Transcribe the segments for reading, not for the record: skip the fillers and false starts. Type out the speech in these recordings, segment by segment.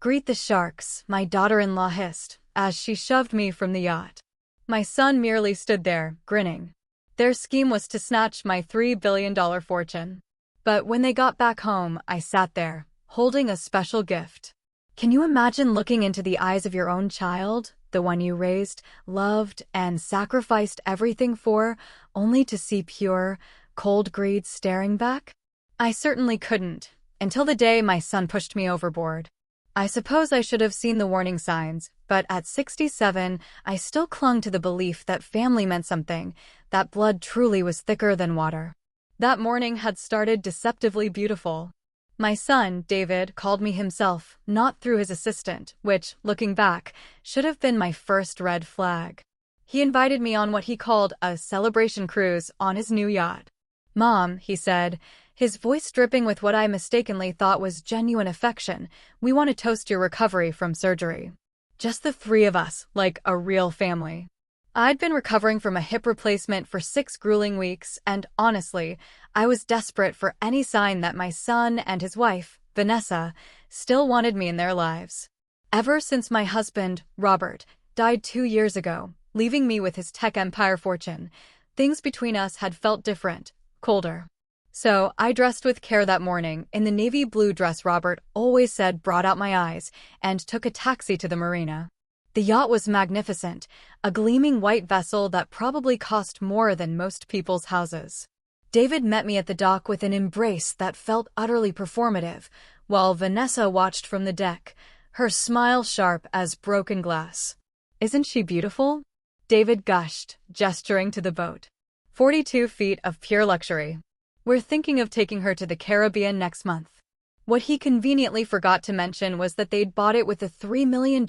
"Greet the sharks," my daughter-in-law hissed, as she shoved me from the yacht. My son merely stood there, grinning. Their scheme was to snatch my $3 billion fortune. But when they got back home, I sat there, holding a special gift. Can you imagine looking into the eyes of your own child, the one you raised, loved, and sacrificed everything for, only to see pure, cold greed staring back? I certainly couldn't, until the day my son pushed me overboard. I suppose I should have seen the warning signs, but at 67, I still clung to the belief that family meant something, that blood truly was thicker than water. That morning had started deceptively beautiful. My son, David, called me himself, not through his assistant, which, looking back, should have been my first red flag. He invited me on what he called a celebration cruise on his new yacht. "Mom," he said, his voice dripping with what I mistakenly thought was genuine affection, "we want to toast your recovery from surgery. Just the three of us, like a real family." I'd been recovering from a hip replacement for 6 grueling weeks, and honestly, I was desperate for any sign that my son and his wife, Vanessa, still wanted me in their lives. Ever since my husband, Robert, died 2 years ago, leaving me with his tech empire fortune, things between us had felt different, colder. So I dressed with care that morning in the navy blue dress Robert always said brought out my eyes, and took a taxi to the marina. The yacht was magnificent, a gleaming white vessel that probably cost more than most people's houses. David met me at the dock with an embrace that felt utterly performative, while Vanessa watched from the deck, her smile sharp as broken glass. "Isn't she beautiful?" David gushed, gesturing to the boat. 42 feet of pure luxury. "We're thinking of taking her to the Caribbean next month." What he conveniently forgot to mention was that they'd bought it with the $3 million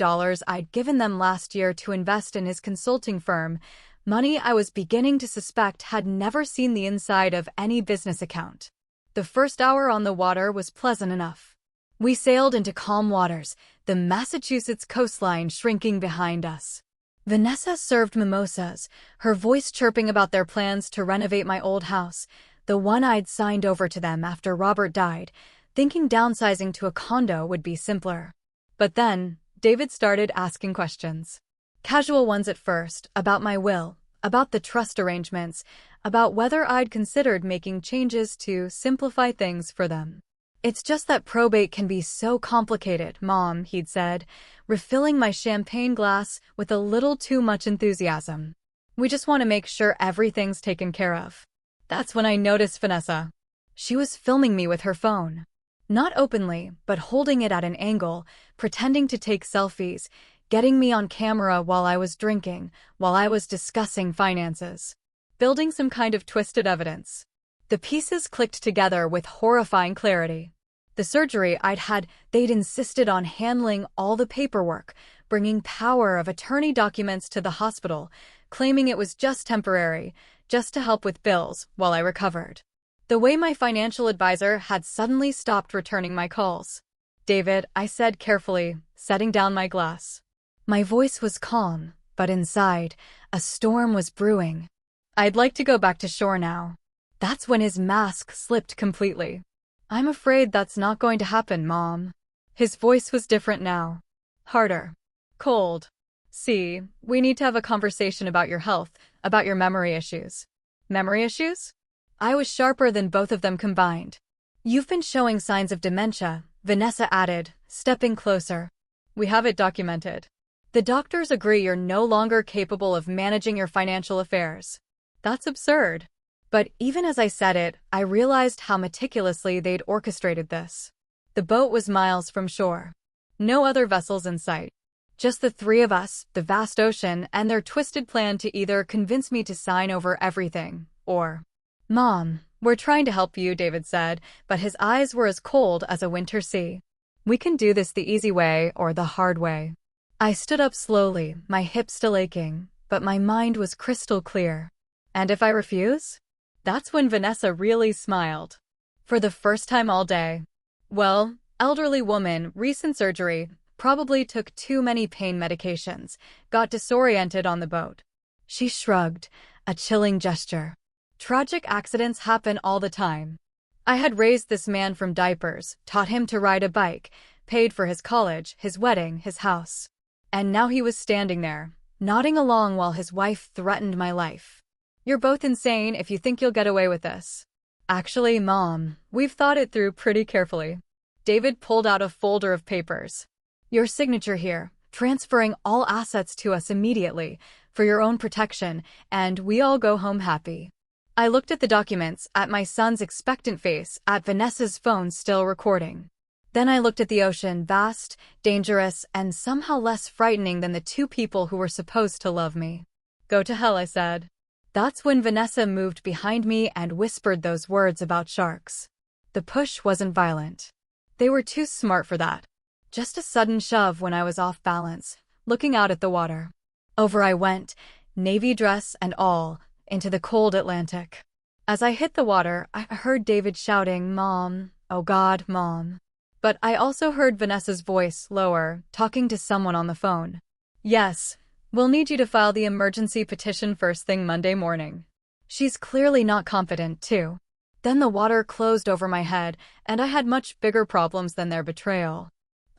I'd given them last year to invest in his consulting firm, money I was beginning to suspect had never seen the inside of any business account. The first hour on the water was pleasant enough. We sailed into calm waters, the Massachusetts coastline shrinking behind us. Vanessa served mimosas, her voice chirping about their plans to renovate my old house, the one I'd signed over to them after Robert died, thinking downsizing to a condo would be simpler. But then, David started asking questions. Casual ones at first, about my will, about the trust arrangements, about whether I'd considered making changes to simplify things for them. "It's just that probate can be so complicated, Mom," he'd said, refilling my champagne glass with a little too much enthusiasm. "We just want to make sure everything's taken care of." That's when I noticed Vanessa. She was filming me with her phone. Not openly, but holding it at an angle, pretending to take selfies, getting me on camera while I was drinking, while I was discussing finances. Building some kind of twisted evidence. The pieces clicked together with horrifying clarity. The surgery I'd had, they'd insisted on handling all the paperwork, bringing power of attorney documents to the hospital, claiming it was just temporary, just to help with bills while I recovered. The way my financial advisor had suddenly stopped returning my calls. "David," I said carefully, setting down my glass. My voice was calm, but inside, a storm was brewing. "I'd like to go back to shore now." That's when his mask slipped completely. "I'm afraid that's not going to happen, Mom." His voice was different now. Harder. Cold. "See, we need to have a conversation about your health, about your memory issues." "Memory issues?" I was sharper than both of them combined. "You've been showing signs of dementia," Vanessa added, stepping closer. "We have it documented. The doctors agree you're no longer capable of managing your financial affairs." That's absurd. But even as I said it, I realized how meticulously they'd orchestrated this. The boat was miles from shore. No other vessels in sight. Just the three of us, the vast ocean, and their twisted plan to either convince me to sign over everything, or... "Mom, we're trying to help you," David said, but his eyes were as cold as a winter sea. "We can do this the easy way or the hard way." I stood up slowly, my hips still aching, but my mind was crystal clear. "And if I refuse?" That's when Vanessa really smiled. For the first time all day. "Well, elderly woman, recent surgery, probably took too many pain medications, got disoriented on the boat." She shrugged, a chilling gesture. "Tragic accidents happen all the time. I had raised this man from diapers, taught him to ride a bike, paid for his college, his wedding, his house. And now he was standing there, nodding along while his wife threatened my life. "You're both insane if you think you'll get away with this." "Actually, Mom, we've thought it through pretty carefully." David pulled out a folder of papers. "Your signature here, transferring all assets to us immediately, for your own protection, and we all go home happy." I looked at the documents, at my son's expectant face, at Vanessa's phone still recording. Then I looked at the ocean, vast, dangerous, and somehow less frightening than the two people who were supposed to love me. "Go to hell," I said. That's when Vanessa moved behind me and whispered those words about sharks. The push wasn't violent. They were too smart for that. Just a sudden shove when I was off balance, looking out at the water. Over I went, navy dress and all, into the cold Atlantic. As I hit the water, I heard David shouting, "Mom, oh God, Mom." But I also heard Vanessa's voice, lower, talking to someone on the phone. "Yes, we'll need you to file the emergency petition first thing Monday morning." She's clearly not confident, too. Then the water closed over my head, and I had much bigger problems than their betrayal.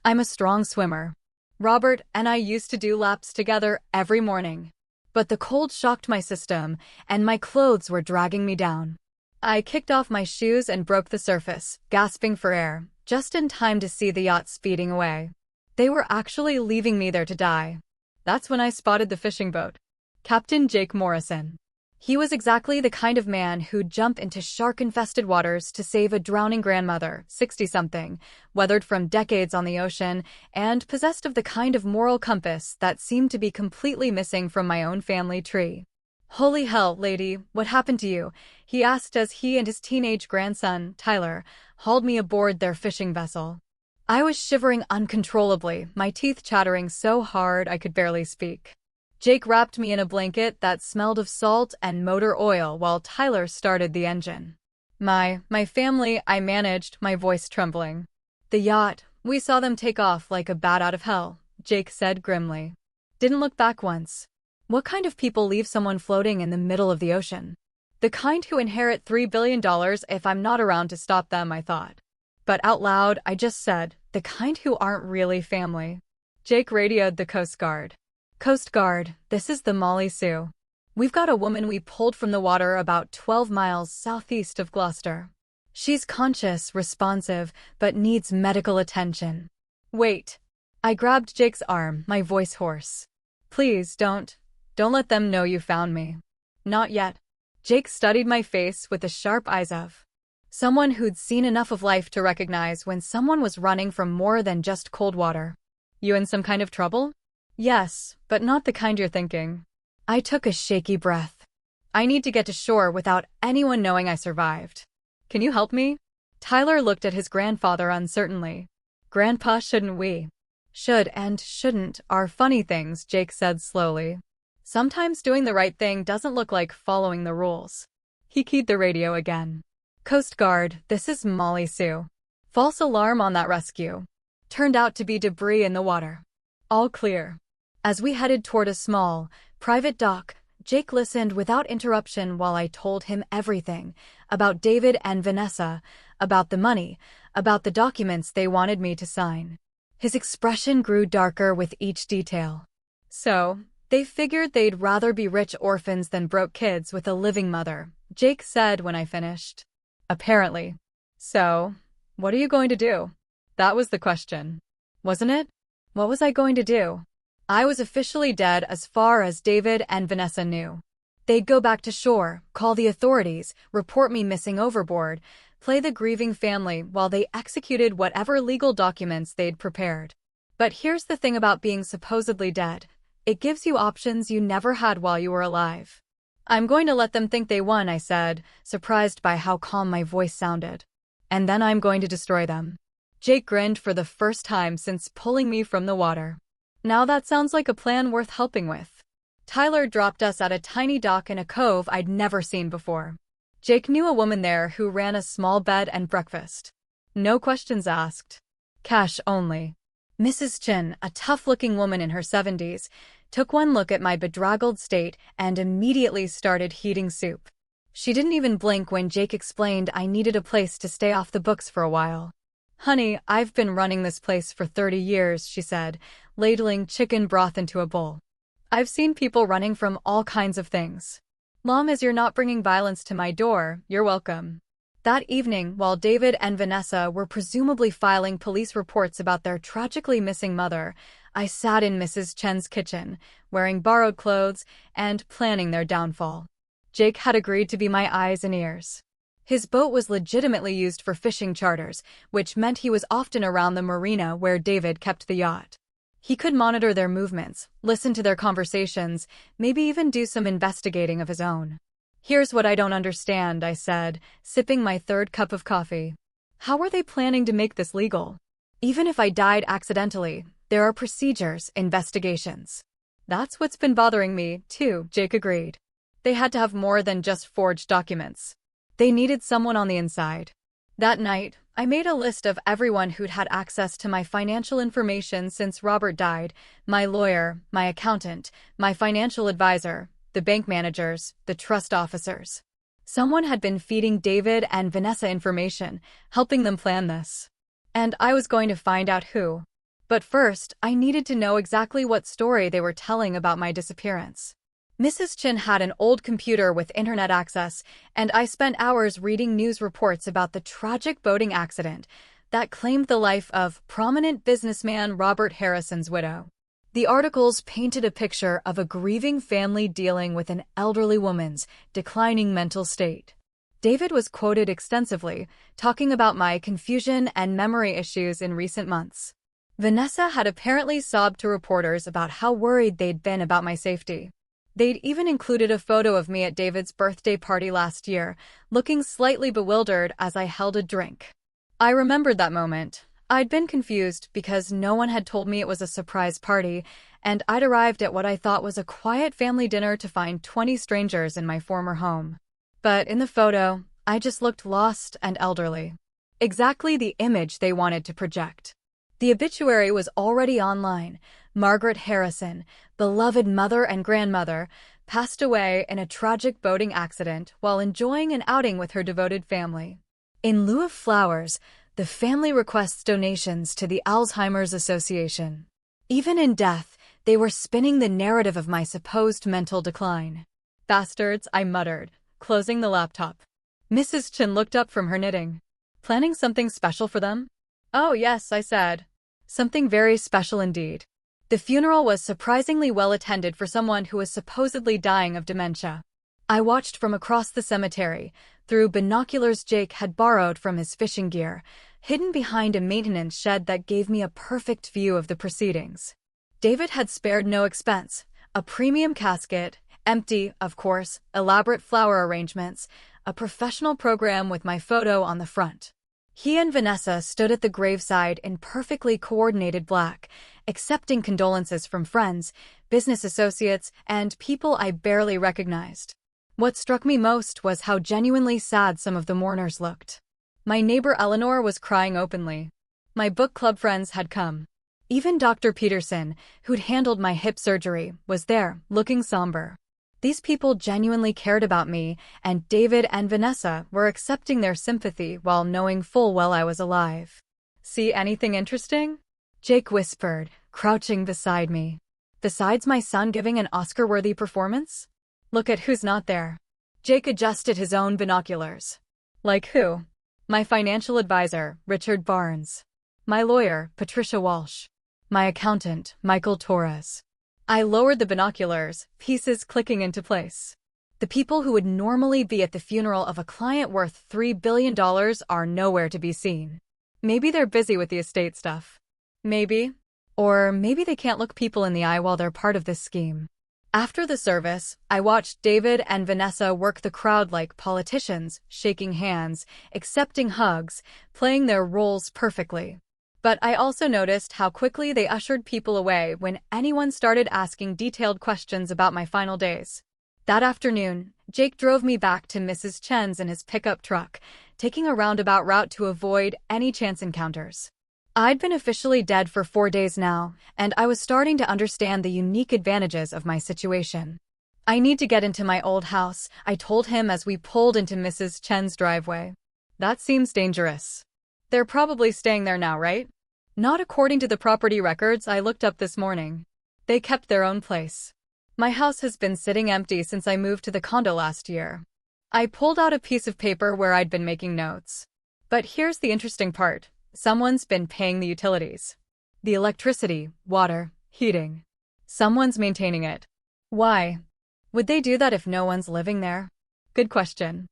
I'm a strong swimmer. Robert and I used to do laps together every morning. But the cold shocked my system, and my clothes were dragging me down. I kicked off my shoes and broke the surface, gasping for air, just in time to see the yacht speeding away. They were actually leaving me there to die. That's when I spotted the fishing boat. Captain Jake Morrison. He was exactly the kind of man who'd jump into shark-infested waters to save a drowning grandmother, 60-something, weathered from decades on the ocean, and possessed of the kind of moral compass that seemed to be completely missing from my own family tree. "Holy hell, lady, what happened to you?" he asked as he and his teenage grandson, Tyler, hauled me aboard their fishing vessel. I was shivering uncontrollably, my teeth chattering so hard I could barely speak. Jake wrapped me in a blanket that smelled of salt and motor oil while Tyler started the engine. My family," I managed, my voice trembling. "The yacht, we saw them take off like a bat out of hell," Jake said grimly. "Didn't look back once. What kind of people leave someone floating in the middle of the ocean? The kind who inherit $3 billion if I'm not around to stop them," I thought. But out loud, I just said, "The kind who aren't really family." Jake radioed the Coast Guard. "Coast Guard, this is the Molly Sue. We've got a woman we pulled from the water about 12 miles southeast of Gloucester. She's conscious, responsive, but needs medical attention." "Wait." I grabbed Jake's arm, my voice hoarse. "Please, don't let them know you found me." "Not yet." Jake studied my face with the sharp eyes of someone who'd seen enough of life to recognize when someone was running from more than just cold water. "You in some kind of trouble?" "Yes, but not the kind you're thinking." I took a shaky breath. "I need to get to shore without anyone knowing I survived. Can you help me?" Tyler looked at his grandfather uncertainly. "Grandpa, shouldn't we?" "Should and shouldn't are funny things," Jake said slowly. "Sometimes doing the right thing doesn't look like following the rules." He keyed the radio again. "Coast Guard, this is Molly Sue. False alarm on that rescue. Turned out to be debris in the water. All clear." As we headed toward a small, private dock, Jake listened without interruption while I told him everything about David and Vanessa, about the money, about the documents they wanted me to sign. His expression grew darker with each detail. "So, they figured they'd rather be rich orphans than broke kids with a living mother," Jake said when I finished. "Apparently. So, what are you going to do?" That was the question. Wasn't it? What was I going to do? I was officially dead as far as David and Vanessa knew. They'd go back to shore, call the authorities, report me missing overboard, play the grieving family while they executed whatever legal documents they'd prepared. But here's the thing about being supposedly dead. It gives you options you never had while you were alive. "I'm going to let them think they won," I said, surprised by how calm my voice sounded. "And then I'm going to destroy them." Jake grinned for the first time since pulling me from the water. "Now that sounds like a plan worth helping with." Tyler dropped us at a tiny dock in a cove I'd never seen before. Jake knew a woman there who ran a small bed and breakfast. No questions asked. Cash only. Mrs. Chin, a tough-looking woman in her 70s, took one look at my bedraggled state and immediately started heating soup. She didn't even blink when Jake explained I needed a place to stay off the books for a while. Honey, I've been running this place for 30 years, she said, ladling chicken broth into a bowl. I've seen people running from all kinds of things. Long as you're not bringing violence to my door, you're welcome. That evening, while David and Vanessa were presumably filing police reports about their tragically missing mother, I sat in Mrs. Chen's kitchen, wearing borrowed clothes and planning their downfall. Jake had agreed to be my eyes and ears. His boat was legitimately used for fishing charters, which meant he was often around the marina where David kept the yacht. He could monitor their movements, listen to their conversations, maybe even do some investigating of his own. Here's what I don't understand, I said, sipping my third cup of coffee. How are they planning to make this legal? Even if I died accidentally, there are procedures, investigations. That's what's been bothering me, too, Jake agreed. They had to have more than just forged documents. They needed someone on the inside. That night, I made a list of everyone who'd had access to my financial information since Robert died: my lawyer, my accountant, my financial advisor, the bank managers, the trust officers. Someone had been feeding David and Vanessa information, helping them plan this. And I was going to find out who. But first, I needed to know exactly what story they were telling about my disappearance. Mrs. Chen had an old computer with internet access, and I spent hours reading news reports about the tragic boating accident that claimed the life of prominent businessman Robert Harrison's widow. The articles painted a picture of a grieving family dealing with an elderly woman's declining mental state. David was quoted extensively, talking about my confusion and memory issues in recent months. Vanessa had apparently sobbed to reporters about how worried they'd been about my safety. They'd even included a photo of me at David's birthday party last year, looking slightly bewildered as I held a drink. I remembered that moment. I'd been confused because no one had told me it was a surprise party, and I'd arrived at what I thought was a quiet family dinner to find 20 strangers in my former home. But in the photo, I just looked lost and elderly. Exactly the image they wanted to project. The obituary was already online. Margaret Harrison, beloved mother and grandmother, passed away in a tragic boating accident while enjoying an outing with her devoted family. In lieu of flowers, the family requests donations to the Alzheimer's Association. Even in death, they were spinning the narrative of my supposed mental decline. Bastards, I muttered, closing the laptop. Mrs. Chen looked up from her knitting. Planning something special for them? Oh, yes, I said. Something very special indeed. The funeral was surprisingly well attended for someone who was supposedly dying of dementia. I watched from across the cemetery, through binoculars Jake had borrowed from his fishing gear, hidden behind a maintenance shed that gave me a perfect view of the proceedings. David had spared no expense. A premium casket, empty, of course, elaborate flower arrangements, a professional program with my photo on the front. He and Vanessa stood at the graveside in perfectly coordinated black, accepting condolences from friends, business associates, and people I barely recognized. What struck me most was how genuinely sad some of the mourners looked. My neighbor Eleanor was crying openly. My book club friends had come. Even Dr. Peterson, who'd handled my hip surgery, was there, looking somber. These people genuinely cared about me, and David and Vanessa were accepting their sympathy while knowing full well I was alive. See anything interesting? Jake whispered, crouching beside me. Besides my son giving an Oscar-worthy performance? Look at who's not there. Jake adjusted his own binoculars. Like who? My financial advisor, Richard Barnes. My lawyer, Patricia Walsh. My accountant, Michael Torres. I lowered the binoculars, pieces clicking into place. The people who would normally be at the funeral of a client worth $3 billion are nowhere to be seen. Maybe they're busy with the estate stuff. Maybe. Or maybe they can't look people in the eye while they're part of this scheme. After the service, I watched David and Vanessa work the crowd like politicians, shaking hands, accepting hugs, playing their roles perfectly. But I also noticed how quickly they ushered people away when anyone started asking detailed questions about my final days. That afternoon, Jake drove me back to Mrs. Chen's in his pickup truck, taking a roundabout route to avoid any chance encounters. I'd been officially dead for 4 days now, and I was starting to understand the unique advantages of my situation. I need to get into my old house, I told him as we pulled into Mrs. Chen's driveway. That seems dangerous. They're probably staying there now, right? Not according to the property records I looked up this morning. They kept their own place. My house has been sitting empty since I moved to the condo last year. I pulled out a piece of paper where I'd been making notes. But here's the interesting part. Someone's been paying the utilities. The electricity, water, heating. Someone's maintaining it. Why? Would they do that if no one's living there? Good question.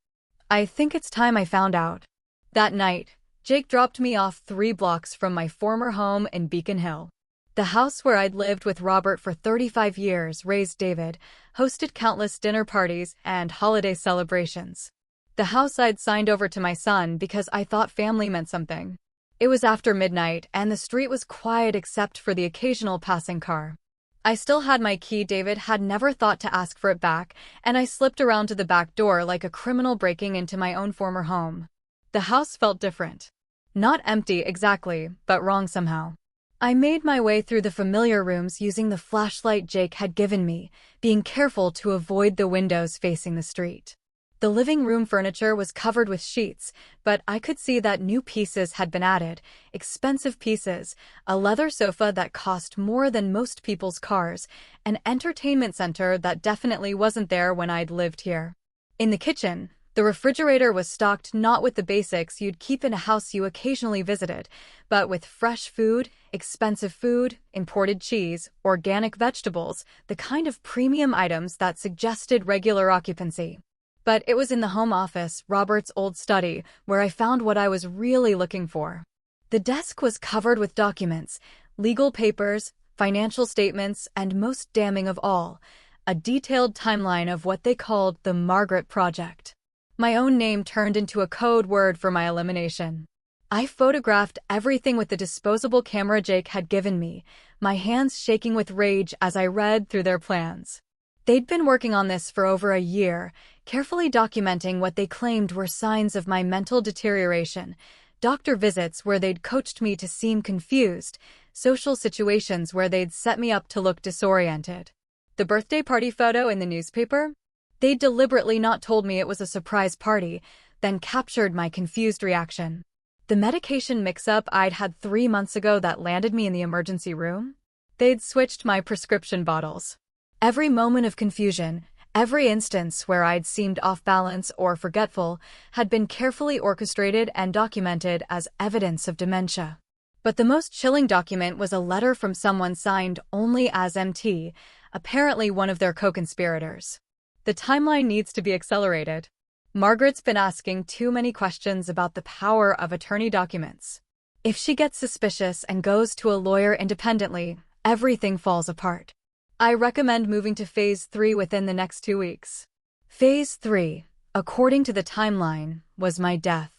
I think it's time I found out. That night, Jake dropped me off 3 blocks from my former home in Beacon Hill. The house where I'd lived with Robert for 35 years raised David, hosted countless dinner parties and holiday celebrations. The house I'd signed over to my son because I thought family meant something. It was after midnight and the street was quiet except for the occasional passing car. I still had my key. David had never thought to ask for it back, and I slipped around to the back door like a criminal breaking into my own former home. The house felt different. Not empty exactly, but wrong somehow. I made my way through the familiar rooms using the flashlight Jake had given me, being careful to avoid the windows facing the street. The living room furniture was covered with sheets, but I could see that new pieces had been added, expensive pieces, a leather sofa that cost more than most people's cars, an entertainment center that definitely wasn't there when I'd lived here. In the kitchen, the refrigerator was stocked not with the basics you'd keep in a house you occasionally visited, but with fresh food, expensive food, imported cheese, organic vegetables, the kind of premium items that suggested regular occupancy. But it was in the home office, Robert's old study, where I found what I was really looking for. The desk was covered with documents, legal papers, financial statements, and most damning of all, a detailed timeline of what they called the Margaret Project. My own name turned into a code word for my elimination. I photographed everything with the disposable camera Jake had given me, my hands shaking with rage as I read through their plans. They'd been working on this for over a year, carefully documenting what they claimed were signs of my mental deterioration, doctor visits where they'd coached me to seem confused, social situations where they'd set me up to look disoriented. The birthday party photo in the newspaper? They'd deliberately not told me it was a surprise party, then captured my confused reaction. The medication mix-up I'd had 3 months ago that landed me in the emergency room? They'd switched my prescription bottles. Every moment of confusion, every instance where I'd seemed off balance or forgetful, had been carefully orchestrated and documented as evidence of dementia. But the most chilling document was a letter from someone signed only as MT, apparently one of their co-conspirators. The timeline needs to be accelerated. Margaret's been asking too many questions about the power of attorney documents. If she gets suspicious and goes to a lawyer independently, everything falls apart. I recommend moving to Phase 3 within the next 2 weeks. Phase 3, according to the timeline, was my death.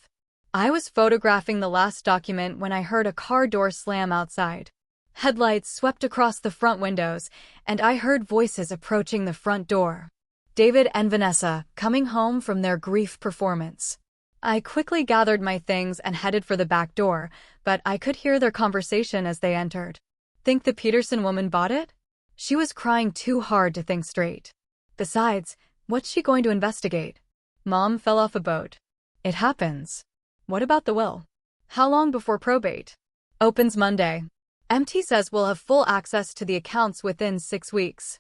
I was photographing the last document when I heard a car door slam outside. Headlights swept across the front windows, and I heard voices approaching the front door. David and Vanessa, coming home from their grief performance. I quickly gathered my things and headed for the back door, but I could hear their conversation as they entered. Think the Peterson woman bought it? She was crying too hard to think straight. Besides, what's she going to investigate? Mom fell off a boat. It happens. What about the will? How long before probate? Opens Monday. MT says we'll have full access to the accounts within 6 weeks.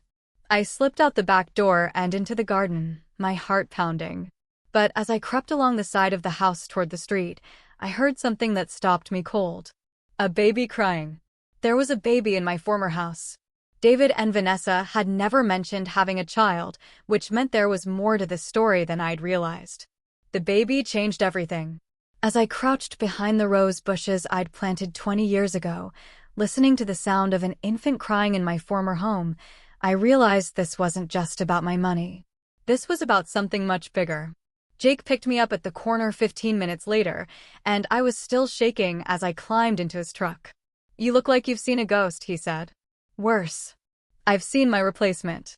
I slipped out the back door and into the garden, my heart pounding. But as I crept along the side of the house toward the street, I heard something that stopped me cold. A baby crying. There was a baby in my former house. David and Vanessa had never mentioned having a child, which meant there was more to this story than I'd realized. The baby changed everything. As I crouched behind the rose bushes I'd planted 20 years ago, listening to the sound of an infant crying in my former home, I realized this wasn't just about my money. This was about something much bigger. Jake picked me up at the corner 15 minutes later, and I was still shaking as I climbed into his truck. "You look like you've seen a ghost," he said. "Worse. I've seen my replacement."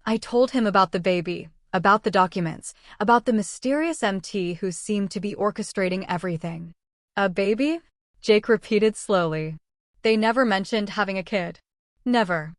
I told him about the baby, about the documents, about the mysterious MT who seemed to be orchestrating everything. "A baby?" Jake repeated slowly. "They never mentioned having a kid. Never.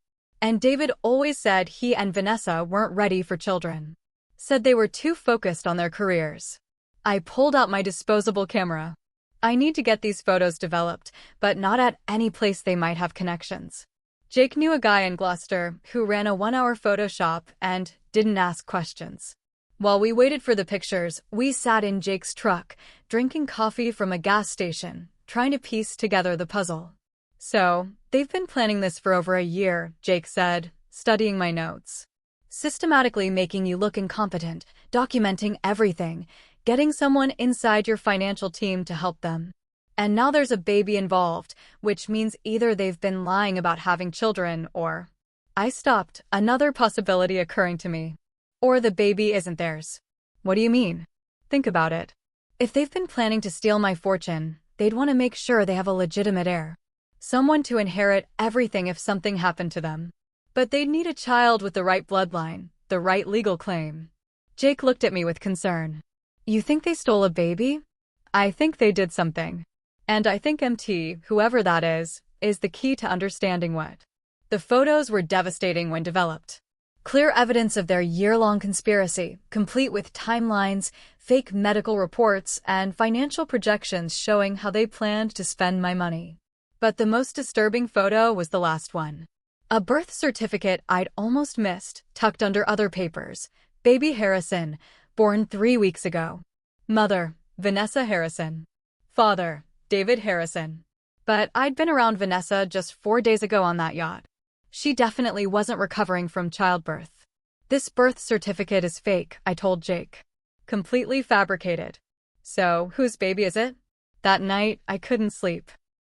And David always said he and Vanessa weren't ready for children. Said they were too focused on their careers." I pulled out my disposable camera. I need to get these photos developed, but not at any place they might have connections. Jake knew a guy in Gloucester who ran a 1-hour photo shop and didn't ask questions. While we waited for the pictures, we sat in Jake's truck, drinking coffee from a gas station, trying to piece together the puzzle. So, they've been planning this for over a year, Jake said, studying my notes. Systematically making you look incompetent, documenting everything, getting someone inside your financial team to help them. And now there's a baby involved, which means either they've been lying about having children or... I stopped, another possibility occurring to me. Or the baby isn't theirs. What do you mean? Think about it. If they've been planning to steal my fortune, they'd want to make sure they have a legitimate heir. Someone to inherit everything if something happened to them. But they'd need a child with the right bloodline, the right legal claim. Jake looked at me with concern. You think they stole a baby? I think they did something. And I think MT, whoever that is the key to understanding what. The photos were devastating when developed. Clear evidence of their year-long conspiracy, complete with timelines, fake medical reports, and financial projections showing how they planned to spend my money. But the most disturbing photo was the last one. A birth certificate I'd almost missed, tucked under other papers. Baby Harrison, born 3 weeks ago. Mother, Vanessa Harrison. Father, David Harrison. But I'd been around Vanessa just 4 days ago on that yacht. She definitely wasn't recovering from childbirth. This birth certificate is fake, I told Jake. Completely fabricated. So, whose baby is it? That night, I couldn't sleep.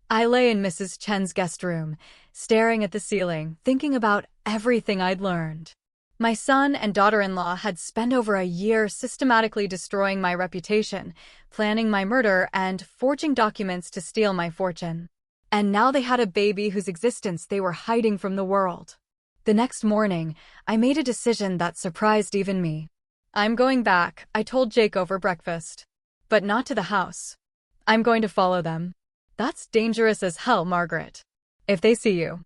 I lay in Mrs. Chen's guest room, staring at the ceiling, thinking about everything I'd learned. My son and daughter-in-law had spent over a year systematically destroying my reputation, planning my murder, and forging documents to steal my fortune. And now they had a baby whose existence they were hiding from the world. The next morning, I made a decision that surprised even me. I'm going back, I told Jake over breakfast. But not to the house. I'm going to follow them. That's dangerous as hell, Margaret. If they see you.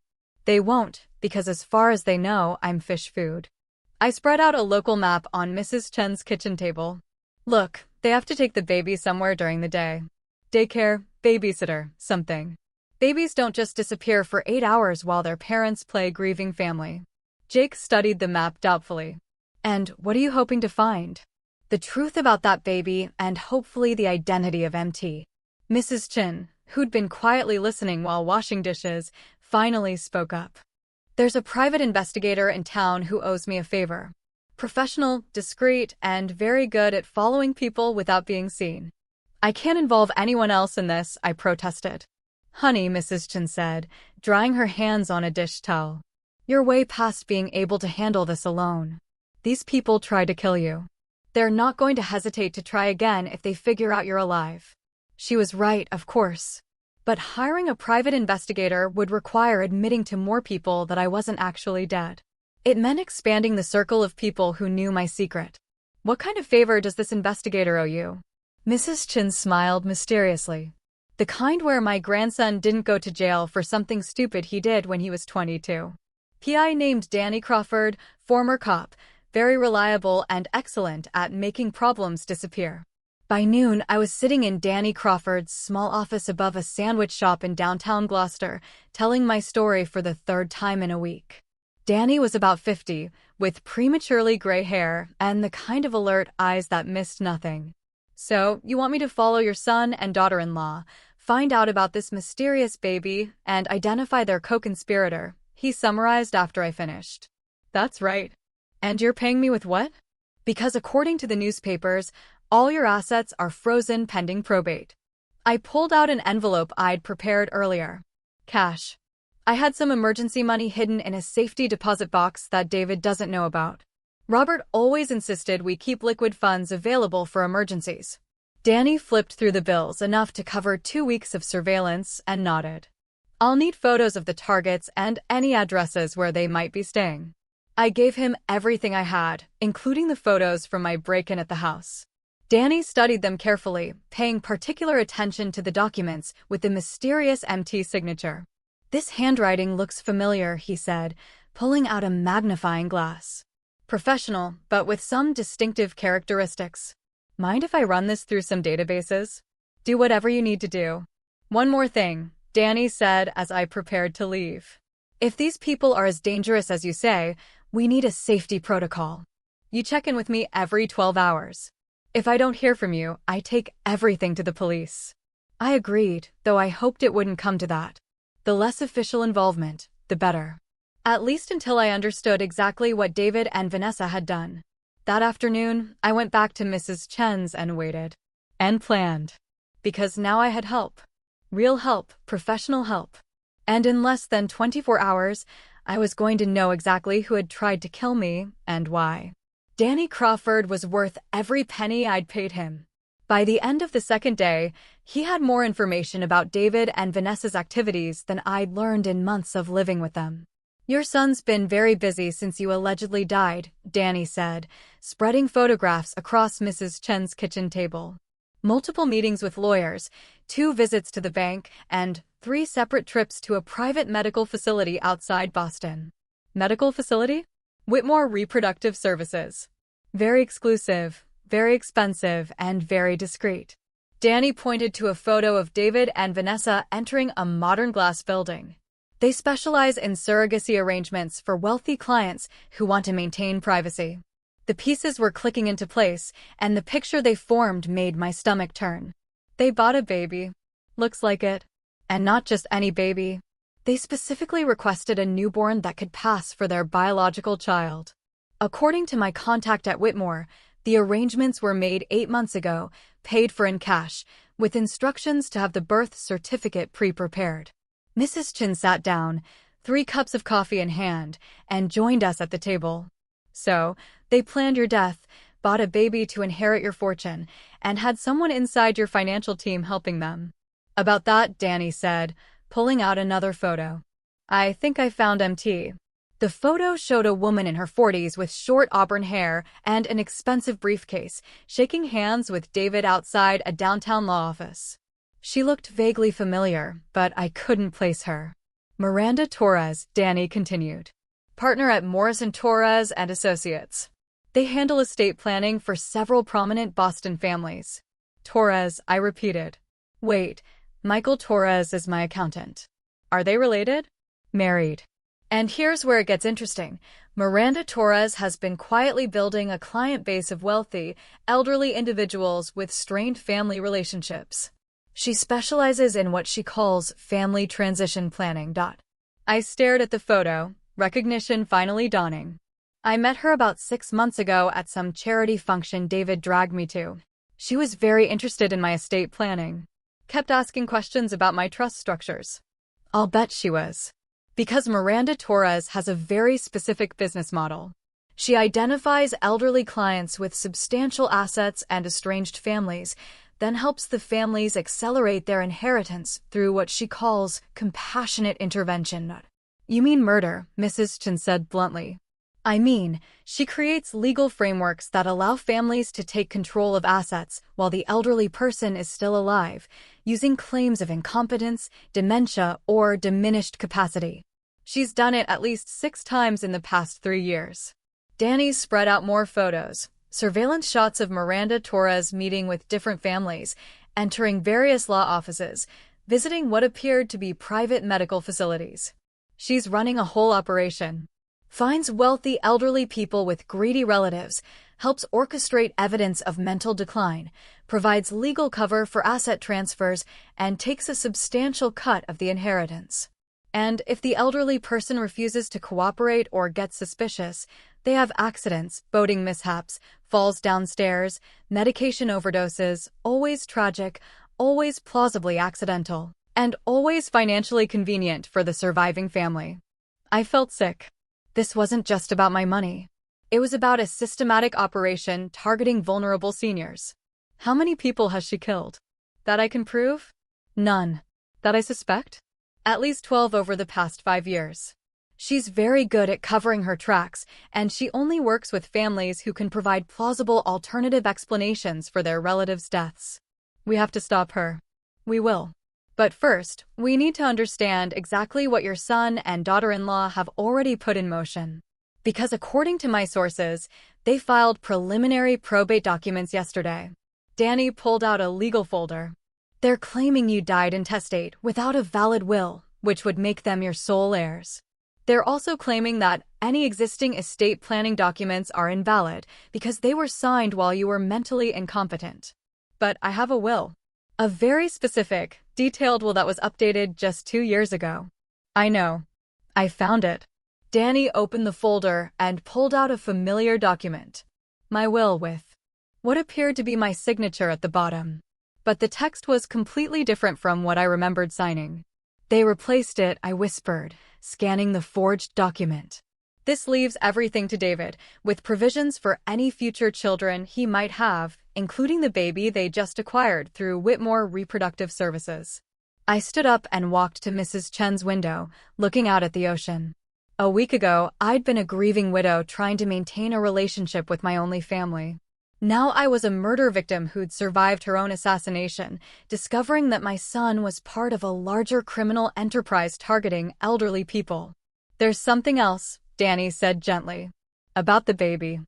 They won't, because as far as they know, I'm fish food. I spread out a local map on Mrs. Chen's kitchen table. Look, they have to take the baby somewhere during the day. Daycare, babysitter, something. Babies don't just disappear for 8 hours while their parents play grieving family. Jake studied the map doubtfully. And what are you hoping to find? The truth about that baby and hopefully the identity of MT. Mrs. Chen, who'd been quietly listening while washing dishes, finally spoke up. There's a private investigator in town who owes me a favor. Professional, discreet, and very good at following people without being seen. I can't involve anyone else in this, I protested. Honey, Mrs. Chen said, drying her hands on a dish towel. You're way past being able to handle this alone. These people tried to kill you. They're not going to hesitate to try again if they figure out you're alive. She was right, of course. But hiring a private investigator would require admitting to more people that I wasn't actually dead. It meant expanding the circle of people who knew my secret. What kind of favor does this investigator owe you? Mrs. Chen smiled mysteriously. The kind where my grandson didn't go to jail for something stupid he did when he was 22. PI named Danny Crawford, former cop, very reliable and excellent at making problems disappear. By noon, I was sitting in Danny Crawford's small office above a sandwich shop in downtown Gloucester, telling my story for the 3rd time in a week. Danny was about 50, with prematurely gray hair and the kind of alert eyes that missed nothing. So, you want me to follow your son and daughter-in-law, find out about this mysterious baby, and identify their co-conspirator, he summarized after I finished. That's right. And you're paying me with what? Because according to the newspapers, all your assets are frozen pending probate. I pulled out an envelope I'd prepared earlier. Cash. I had some emergency money hidden in a safety deposit box that David doesn't know about. Robert always insisted we keep liquid funds available for emergencies. Danny flipped through the bills enough to cover 2 weeks of surveillance and nodded. I'll need photos of the targets and any addresses where they might be staying. I gave him everything I had, including the photos from my break-in at the house. Danny studied them carefully, paying particular attention to the documents with the mysterious MT signature. This handwriting looks familiar, he said, pulling out a magnifying glass. Professional, but with some distinctive characteristics. Mind if I run this through some databases? Do whatever you need to do. One more thing, Danny said as I prepared to leave. If these people are as dangerous as you say, we need a safety protocol. You check in with me every 12 hours. If I don't hear from you, I take everything to the police. I agreed, though I hoped it wouldn't come to that. The less official involvement, the better. At least until I understood exactly what David and Vanessa had done. That afternoon, I went back to Mrs. Chen's and waited. And planned. Because now I had help. Real help, professional help. And in less than 24 hours, I was going to know exactly who had tried to kill me and why. Danny Crawford was worth every penny I'd paid him. By the end of the second day, he had more information about David and Vanessa's activities than I'd learned in months of living with them. Your son's been very busy since you allegedly died, Danny said, spreading photographs across Mrs. Chen's kitchen table. Multiple meetings with lawyers, 2 visits to the bank, and 3 separate trips to a private medical facility outside Boston. Medical facility? Whitmore Reproductive Services. Very exclusive, very expensive, and very discreet. Danny pointed to a photo of David and Vanessa entering a modern glass building. They specialize in surrogacy arrangements for wealthy clients who want to maintain privacy. The pieces were clicking into place, and the picture they formed made my stomach turn. They bought a baby. Looks like it. And not just any baby. They specifically requested a newborn that could pass for their biological child. According to my contact at Whitmore, the arrangements were made 8 months ago, paid for in cash, with instructions to have the birth certificate pre-prepared. Mrs. Chen sat down, 3 cups of coffee in hand, and joined us at the table. So, they planned your death, bought a baby to inherit your fortune, and had someone inside your financial team helping them. About that, Danny said, pulling out another photo. I think I found MT. The photo showed a woman in her 40s with short auburn hair and an expensive briefcase, shaking hands with David outside a downtown law office. She looked vaguely familiar, but I couldn't place her. Miranda Torres, Danny continued. Partner at Morrison Torres and Associates. They handle estate planning for several prominent Boston families. Torres, I repeated. Wait, Michael Torres is my accountant. Are they related? Married. And here's where it gets interesting. Miranda Torres has been quietly building a client base of wealthy, elderly individuals with strained family relationships. She specializes in what she calls family transition planning. I stared at the photo, recognition finally dawning. I met her about 6 months ago at some charity function David dragged me to. She was very interested in my estate planning. Kept asking questions about my trust structures. I'll bet she was. Because Miranda Torres has a very specific business model. She identifies elderly clients with substantial assets and estranged families, then helps the families accelerate their inheritance through what she calls compassionate intervention. You mean murder, Mrs. Chen said bluntly. I mean, she creates legal frameworks that allow families to take control of assets while the elderly person is still alive, using claims of incompetence, dementia, or diminished capacity. She's done it at least 6 times in the past 3 years. Danny spread out more photos. Surveillance shots of Miranda Torres meeting with different families, entering various law offices, visiting what appeared to be private medical facilities. She's running a whole operation. Finds wealthy elderly people with greedy relatives, helps orchestrate evidence of mental decline, provides legal cover for asset transfers, and takes a substantial cut of the inheritance. And if the elderly person refuses to cooperate or gets suspicious, they have accidents, boating mishaps, falls downstairs, medication overdoses, always tragic, always plausibly accidental, and always financially convenient for the surviving family. I felt sick. This wasn't just about my money. It was about a systematic operation targeting vulnerable seniors. How many people has she killed? That I can prove? None. That I suspect? At least 12 over the past 5 years. She's very good at covering her tracks, and she only works with families who can provide plausible alternative explanations for their relatives' deaths. We have to stop her. We will. But first, we need to understand exactly what your son and daughter-in-law have already put in motion. Because according to my sources, they filed preliminary probate documents yesterday. Danny pulled out a legal folder. They're claiming you died intestate without a valid will, which would make them your sole heirs. They're also claiming that any existing estate planning documents are invalid because they were signed while you were mentally incompetent. But I have a will. A very specific, detailed will that was updated just 2 years ago. I know. I found it. Danny opened the folder and pulled out a familiar document. My will with what appeared to be my signature at the bottom. But the text was completely different from what I remembered signing. They replaced it, I whispered, scanning the forged document. This leaves everything to David, with provisions for any future children he might have, including the baby they just acquired through Whitmore Reproductive Services. I stood up and walked to Mrs. Chen's window, looking out at the ocean. A week ago, I'd been a grieving widow trying to maintain a relationship with my only family. Now I was a murder victim who'd survived her own assassination, discovering that my son was part of a larger criminal enterprise targeting elderly people. There's something else, Danny said gently. About the baby.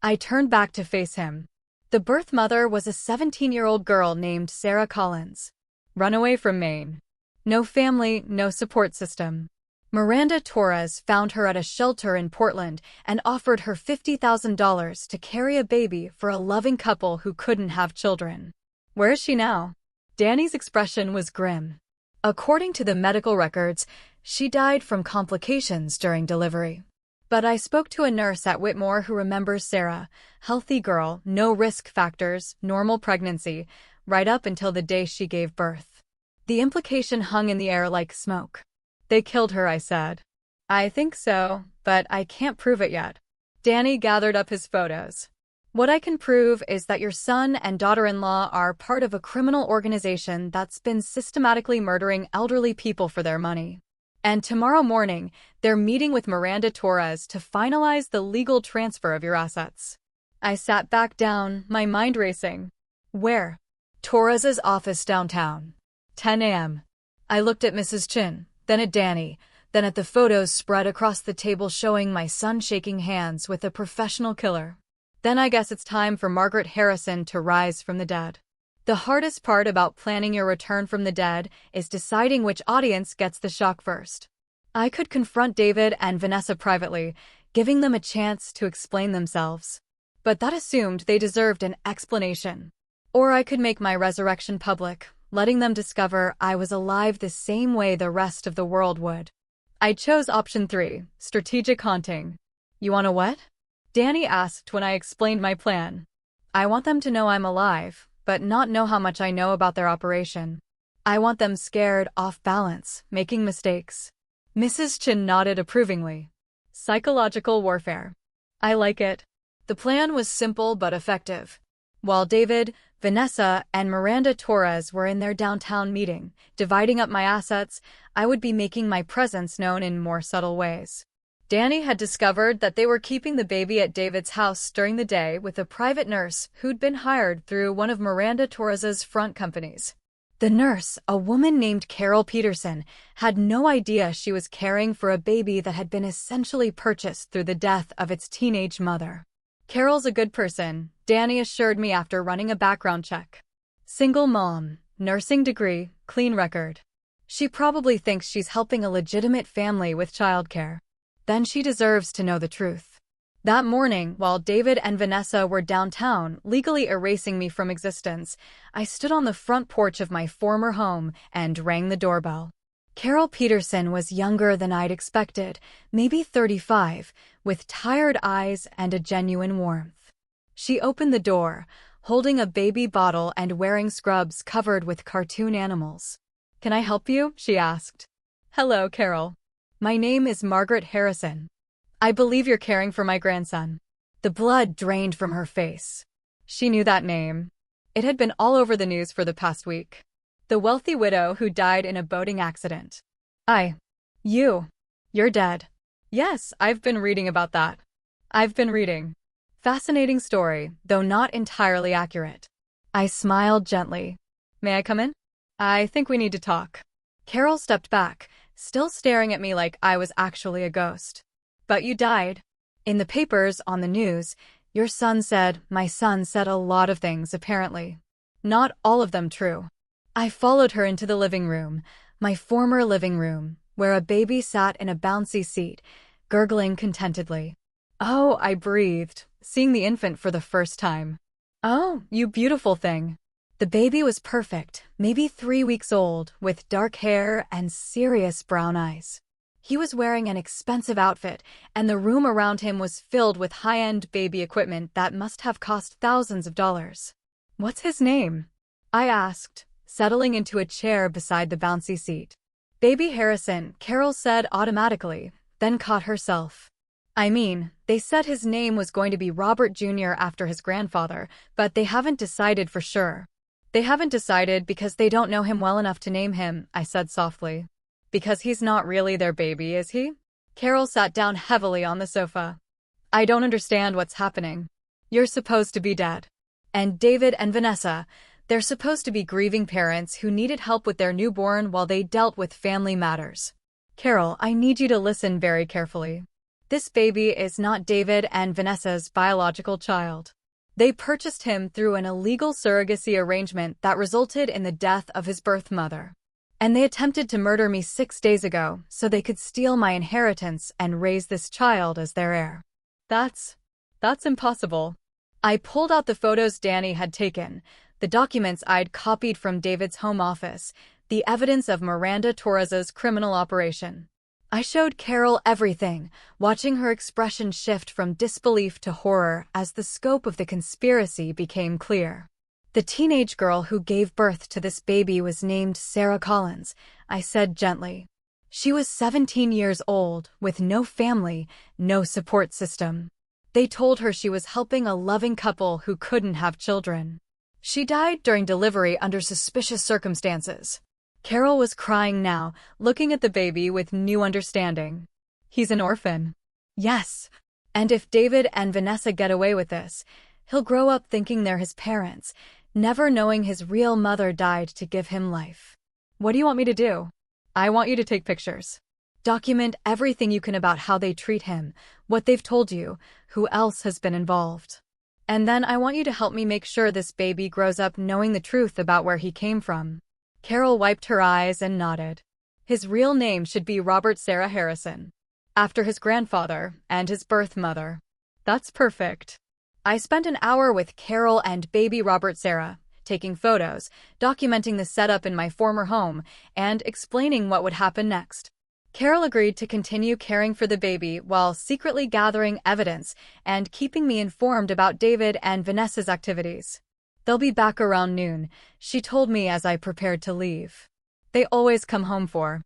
I turned back to face him. The birth mother was a 17-year-old girl named Sarah Collins. Runaway from Maine. No family, no support system. Miranda Torres found her at a shelter in Portland and offered her $50,000 to carry a baby for a loving couple who couldn't have children. Where is she now? Danny's expression was grim. According to the medical records, she died from complications during delivery. But I spoke to a nurse at Whitmore who remembers Sarah, healthy girl, no risk factors, normal pregnancy, right up until the day she gave birth. The implication hung in the air like smoke. They killed her, I said. I think so, but I can't prove it yet. Danny gathered up his photos. What I can prove is that your son and daughter-in-law are part of a criminal organization that's been systematically murdering elderly people for their money. And tomorrow morning, they're meeting with Miranda Torres to finalize the legal transfer of your assets. I sat back down, my mind racing. Where? Torres's office downtown. 10 a.m. I looked at Mrs. Chin, then at Danny, then at the photos spread across the table showing my son shaking hands with a professional killer. Then I guess it's time for Margaret Harrison to rise from the dead. The hardest part about planning your return from the dead is deciding which audience gets the shock first. I could confront David and Vanessa privately, giving them a chance to explain themselves. But that assumed they deserved an explanation. Or I could make my resurrection public, letting them discover I was alive the same way the rest of the world would. I chose option 3, strategic haunting. You want a what? Danny asked when I explained my plan. I want them to know I'm alive, but not know how much I know about their operation. I want them scared, off balance, making mistakes. Mrs. Chin nodded approvingly. Psychological warfare. I like it. The plan was simple but effective. While David, Vanessa, and Miranda Torres were in their downtown meeting, dividing up my assets, I would be making my presence known in more subtle ways. Danny had discovered that they were keeping the baby at David's house during the day with a private nurse who'd been hired through one of Miranda Torres's front companies. The nurse, a woman named Carol Peterson, had no idea she was caring for a baby that had been essentially purchased through the death of its teenage mother. Carol's a good person, Danny assured me after running a background check. Single mom, nursing degree, clean record. She probably thinks she's helping a legitimate family with childcare. Then she deserves to know the truth. That morning, while David and Vanessa were downtown, legally erasing me from existence, I stood on the front porch of my former home and rang the doorbell. Carol Peterson was younger than I'd expected, maybe 35, with tired eyes and a genuine warmth. She opened the door, holding a baby bottle and wearing scrubs covered with cartoon animals. "Can I help you?" she asked. "Hello, Carol. My name is Margaret Harrison. I believe you're caring for my grandson." The blood drained from her face. She knew that name. It had been all over the news for the past week. The wealthy widow who died in a boating accident. You're dead. Yes, I've been reading about that. I've been reading. Fascinating story, though not entirely accurate. I smiled gently. May I come in? I think we need to talk. Carol stepped back, still staring at me like I was actually a ghost. But you died. In the papers, on the news, your son said, my son said a lot of things apparently. Not all of them true. I followed her into the living room, my former living room, where a baby sat in a bouncy seat, gurgling contentedly. Oh, I breathed, seeing the infant for the first time. Oh, you beautiful thing. The baby was perfect, maybe 3 weeks old, with dark hair and serious brown eyes. He was wearing an expensive outfit, and the room around him was filled with high-end baby equipment that must have cost thousands of dollars. What's his name? I asked, settling into a chair beside the bouncy seat. Baby Harrison, Carol said automatically, then caught herself. I mean, they said his name was going to be Robert Jr. after his grandfather, but they haven't decided for sure. They haven't decided because they don't know him well enough to name him, I said softly. Because he's not really their baby, is he? Carol sat down heavily on the sofa. I don't understand what's happening. You're supposed to be dead. And David and Vanessa, they're supposed to be grieving parents who needed help with their newborn while they dealt with family matters. Carol, I need you to listen very carefully. This baby is not David and Vanessa's biological child. They purchased him through an illegal surrogacy arrangement that resulted in the death of his birth mother. And they attempted to murder me 6 days ago so they could steal my inheritance and raise this child as their heir. That's impossible. I pulled out the photos Danny had taken, the documents I'd copied from David's home office, the evidence of Miranda Torres's criminal operation. I showed Carol everything, watching her expression shift from disbelief to horror as the scope of the conspiracy became clear. The teenage girl who gave birth to this baby was named Sarah Collins, I said gently. She was 17 years old, with no family, no support system. They told her she was helping a loving couple who couldn't have children. She died during delivery under suspicious circumstances. Carol was crying now, looking at the baby with new understanding. He's an orphan. Yes. And if David and Vanessa get away with this, he'll grow up thinking they're his parents, never knowing his real mother died to give him life. What do you want me to do? I want you to take pictures. Document everything you can about how they treat him, what they've told you, who else has been involved. And then I want you to help me make sure this baby grows up knowing the truth about where he came from. Carol wiped her eyes and nodded. His real name should be Robert Sarah Harrison, after his grandfather and his birth mother. That's perfect. I spent an hour with Carol and baby Robert Sarah, taking photos, documenting the setup in my former home, and explaining what would happen next. Carol agreed to continue caring for the baby while secretly gathering evidence and keeping me informed about David and Vanessa's activities. They'll be back around noon, she told me as I prepared to leave. They always come home for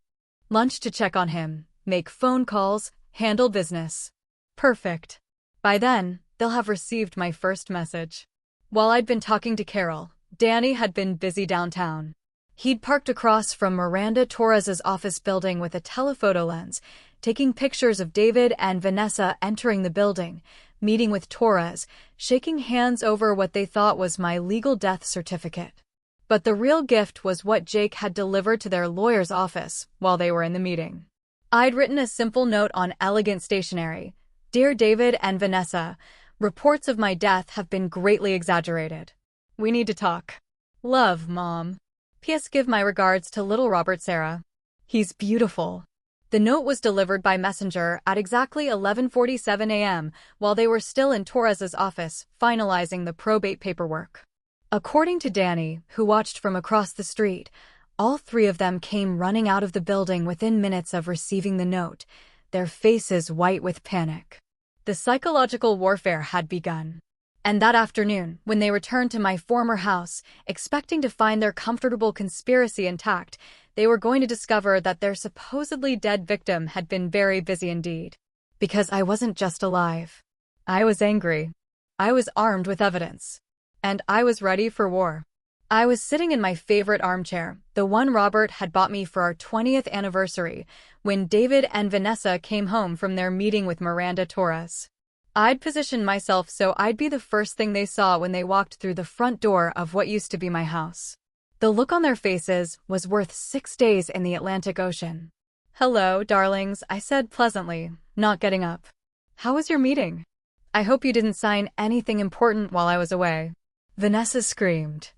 lunch to check on him, make phone calls, handle business. Perfect. By then, they'll have received my first message. While I'd been talking to Carol, Danny had been busy downtown. He'd parked across from Miranda Torres's office building with a telephoto lens, taking pictures of David and Vanessa entering the building, meeting with Torres, shaking hands over what they thought was my legal death certificate. But the real gift was what Jake had delivered to their lawyer's office while they were in the meeting. I'd written a simple note on elegant stationery. Dear David and Vanessa, reports of my death have been greatly exaggerated. We need to talk. Love, Mom. P.S. Give my regards to little Robert Sarah. He's beautiful. The note was delivered by messenger at exactly 11:47 a.m. while they were still in Torres's office, finalizing the probate paperwork. According to Danny, who watched from across the street, all 3 of them came running out of the building within minutes of receiving the note, their faces white with panic. The psychological warfare had begun. And that afternoon, when they returned to my former house, expecting to find their comfortable conspiracy intact, they were going to discover that their supposedly dead victim had been very busy indeed. Because I wasn't just alive. I was angry. I was armed with evidence. And I was ready for war. I was sitting in my favorite armchair, the one Robert had bought me for our 20th anniversary, when David and Vanessa came home from their meeting with Miranda Torres. I'd positioned myself so I'd be the first thing they saw when they walked through the front door of what used to be my house. The look on their faces was worth 6 days in the Atlantic Ocean. Hello, darlings, I said pleasantly, not getting up. How was your meeting? I hope you didn't sign anything important while I was away. Vanessa screamed.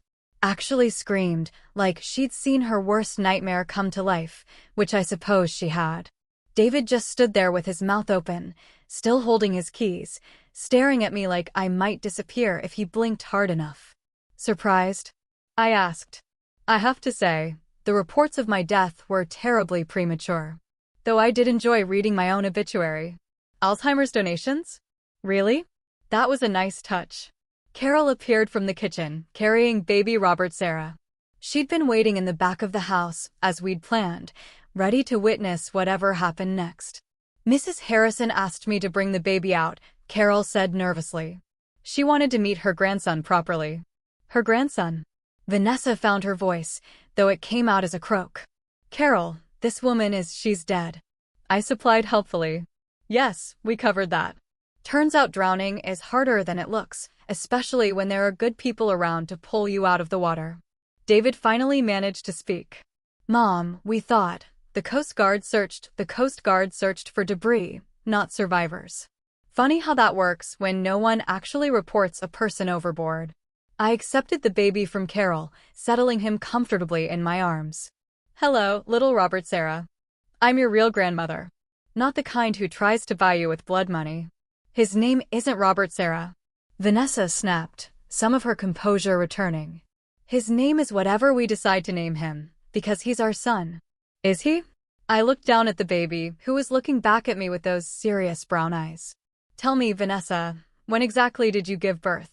actually screamed, like she'd seen her worst nightmare come to life, which I suppose she had. David just stood there with his mouth open, still holding his keys, staring at me like I might disappear if he blinked hard enough. Surprised? I asked. I have to say, the reports of my death were terribly premature. Though I did enjoy reading my own obituary. Alzheimer's donations? Really? That was a nice touch. Carol appeared from the kitchen, carrying baby Robert Sarah. She'd been waiting in the back of the house, as we'd planned, ready to witness whatever happened next. Mrs. Harrison asked me to bring the baby out, Carol said nervously. She wanted to meet her grandson properly. Her grandson? Vanessa found her voice, though it came out as a croak. Carol, this woman she's dead. I supplied helpfully. Yes, we covered that. Turns out drowning is harder than it looks, especially when there are good people around to pull you out of the water. David finally managed to speak. Mom, we thought. The Coast Guard searched for debris, not survivors. Funny how that works when no one actually reports a person overboard. I accepted the baby from Carol, settling him comfortably in my arms. Hello, little Robert Sarah. I'm your real grandmother. Not the kind who tries to buy you with blood money. His name isn't Robert Sarah. Vanessa snapped, some of her composure returning. His name is whatever we decide to name him, because he's our son. Is he? I looked down at the baby, who was looking back at me with those serious brown eyes. Tell me, Vanessa, when exactly did you give birth?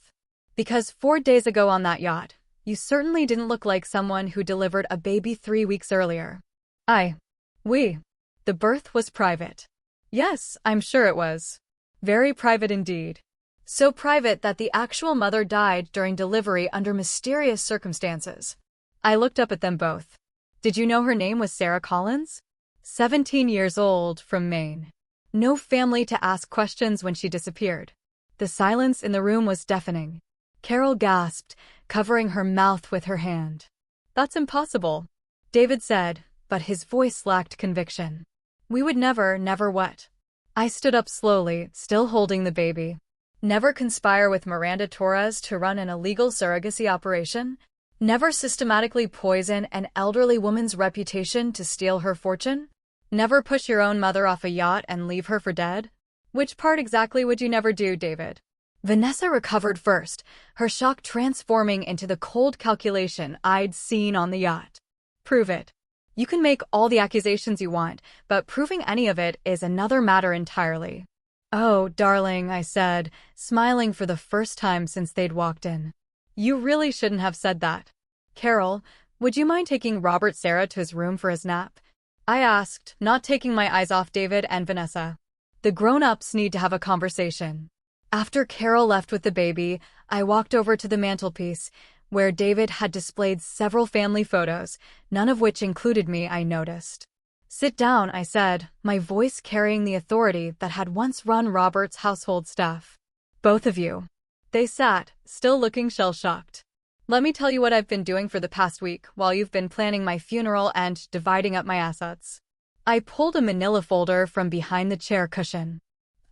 Because 4 days ago on that yacht, you certainly didn't look like someone who delivered a baby 3 weeks earlier. The birth was private. Yes, I'm sure it was. Very private indeed. So private that the actual mother died during delivery under mysterious circumstances. I looked up at them both. Did you know her name was Sarah Collins? 17 years old, from Maine. No family to ask questions when she disappeared. The silence in the room was deafening. Carol gasped, covering her mouth with her hand. That's impossible, David said, but his voice lacked conviction. We would never what? I stood up slowly, still holding the baby. Never conspire with Miranda Torres to run an illegal surrogacy operation? Never systematically poison an elderly woman's reputation to steal her fortune? Never push your own mother off a yacht and leave her for dead? Which part exactly would you never do, David? Vanessa recovered first, her shock transforming into the cold calculation I'd seen on the yacht. Prove it. You can make all the accusations you want, but proving any of it is another matter entirely. Oh, darling, I said, smiling for the first time since they'd walked in. You really shouldn't have said that. Carol, would you mind taking Robert Sarah to his room for his nap? I asked, not taking my eyes off David and Vanessa. The grown-ups need to have a conversation. After Carol left with the baby, I walked over to the mantelpiece, where David had displayed several family photos, none of which included me, I noticed. Sit down, I said, my voice carrying the authority that had once run Robert's household staff. Both of you. They sat, still looking shell-shocked. Let me tell you what I've been doing for the past week while you've been planning my funeral and dividing up my assets. I pulled a manila folder from behind the chair cushion.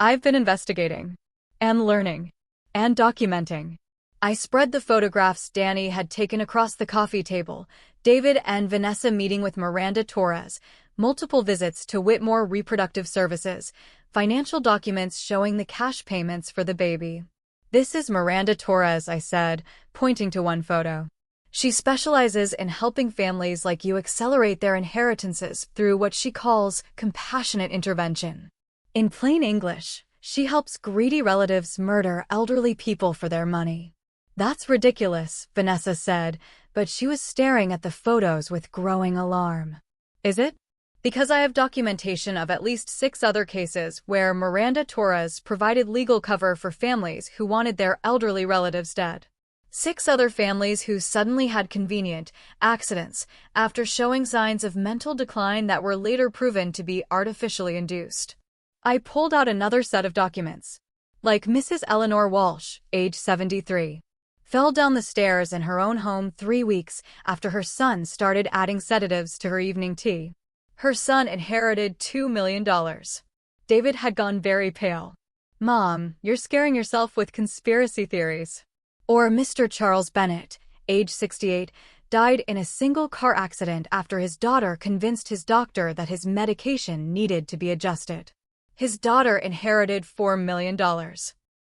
I've been investigating. And learning. And documenting. I spread the photographs Danny had taken across the coffee table, David and Vanessa meeting with Miranda Torres, multiple visits to Whitmore Reproductive Services, financial documents showing the cash payments for the baby. This is Miranda Torres, I said, pointing to one photo. She specializes in helping families like you accelerate their inheritances through what she calls compassionate intervention. In plain English, she helps greedy relatives murder elderly people for their money. That's ridiculous, Vanessa said, but she was staring at the photos with growing alarm. Is it? Because I have documentation of at least 6 other cases where Miranda Torres provided legal cover for families who wanted their elderly relatives dead. 6 other families who suddenly had convenient accidents after showing signs of mental decline that were later proven to be artificially induced. I pulled out another set of documents. Like Mrs. Eleanor Walsh, age 73. Fell down the stairs in her own home 3 weeks after her son started adding sedatives to her evening tea. Her son inherited $2 million. David had gone very pale. Mom, you're scaring yourself with conspiracy theories. Or Mr. Charles Bennett, age 68, died in a single car accident after his daughter convinced his doctor that his medication needed to be adjusted. His daughter inherited $4 million.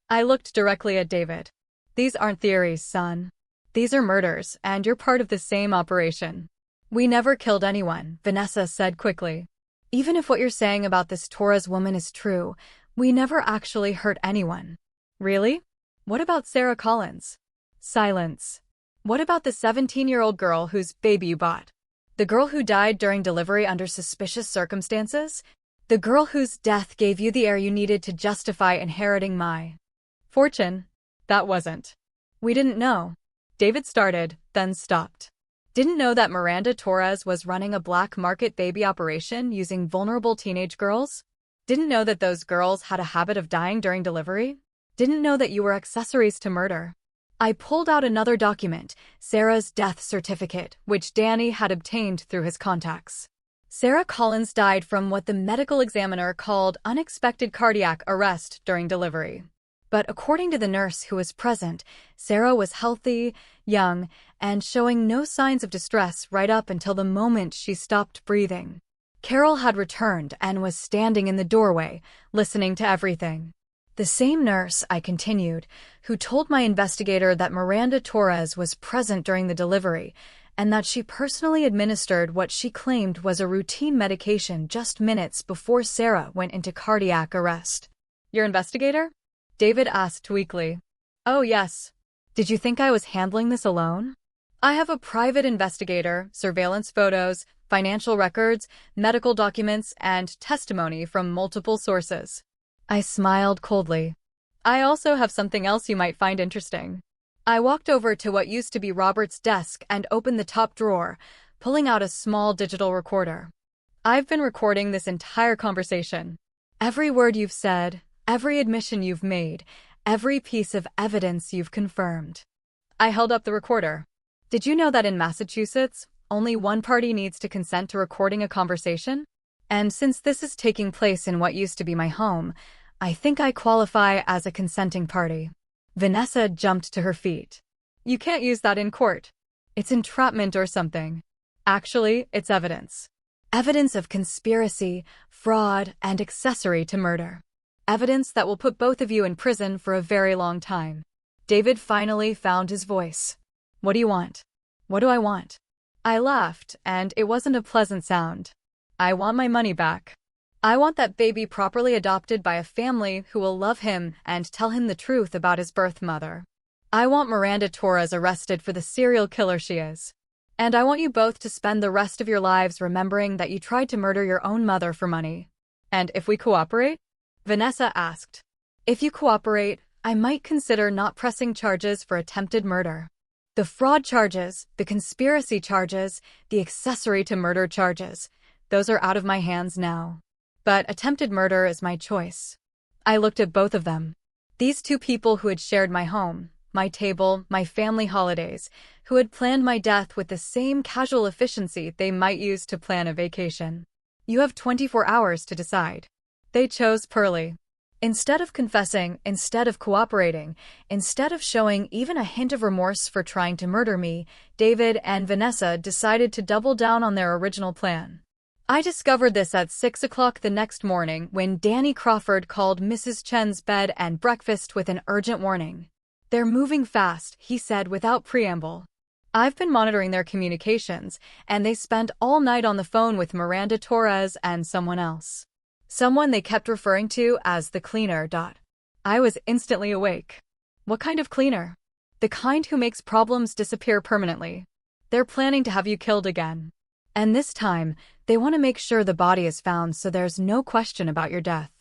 I looked directly at David. These aren't theories, son. These are murders, and you're part of the same operation. We never killed anyone, Vanessa said quickly. Even if what you're saying about this Torres woman is true, we never actually hurt anyone. Really? What about Sarah Collins? Silence. What about the 17-year-old girl whose baby you bought? The girl who died during delivery under suspicious circumstances? The girl whose death gave you the air you needed to justify inheriting my fortune? That wasn't. We didn't know. David started, then stopped. Didn't know that Miranda Torres was running a black market baby operation using vulnerable teenage girls? Didn't know that those girls had a habit of dying during delivery? Didn't know that you were accessories to murder? I pulled out another document, Sarah's death certificate, which Danny had obtained through his contacts. Sarah Collins died from what the medical examiner called unexpected cardiac arrest during delivery. But according to the nurse who was present, Sarah was healthy, young, and showing no signs of distress right up until the moment she stopped breathing. Carol had returned and was standing in the doorway, listening to everything. The same nurse, I continued, who told my investigator that Miranda Torres was present during the delivery and that she personally administered what she claimed was a routine medication just minutes before Sarah went into cardiac arrest. Your investigator? David asked weakly. Oh, yes. Did you think I was handling this alone? I have a private investigator, surveillance photos, financial records, medical documents, and testimony from multiple sources. I smiled coldly. I also have something else you might find interesting. I walked over to what used to be Robert's desk and opened the top drawer, pulling out a small digital recorder. I've been recording this entire conversation. Every word you've said, every admission you've made, every piece of evidence you've confirmed. I held up the recorder. Did you know that in Massachusetts, only one party needs to consent to recording a conversation? And since this is taking place in what used to be my home, I think I qualify as a consenting party. Vanessa jumped to her feet. You can't use that in court. It's entrapment or something. Actually, it's evidence. Evidence of conspiracy, fraud, and accessory to murder. Evidence that will put both of you in prison for a very long time. David finally found his voice. What do you want? What do I want? I laughed, and it wasn't a pleasant sound. I want my money back. I want that baby properly adopted by a family who will love him and tell him the truth about his birth mother. I want Miranda Torres arrested for the serial killer she is. And I want you both to spend the rest of your lives remembering that you tried to murder your own mother for money. And if we cooperate? Vanessa asked. If you cooperate, I might consider not pressing charges for attempted murder. The fraud charges, the conspiracy charges, the accessory to murder charges, those are out of my hands now. But attempted murder is my choice. I looked at both of them. These two people who had shared my home, my table, my family holidays, who had planned my death with the same casual efficiency they might use to plan a vacation. You have 24 hours to decide. They chose Pearly. Instead of confessing, instead of cooperating, instead of showing even a hint of remorse for trying to murder me, David and Vanessa decided to double down on their original plan. I discovered this at 6 o'clock the next morning when Danny Crawford called Mrs. Chen's bed and breakfast with an urgent warning. They're moving fast, he said without preamble. I've been monitoring their communications, and they spent all night on the phone with Miranda Torres and someone else. Someone they kept referring to as the cleaner. I was instantly awake. What kind of cleaner? The kind who makes problems disappear permanently. They're planning to have you killed again. And this time, they want to make sure the body is found so there's no question about your death.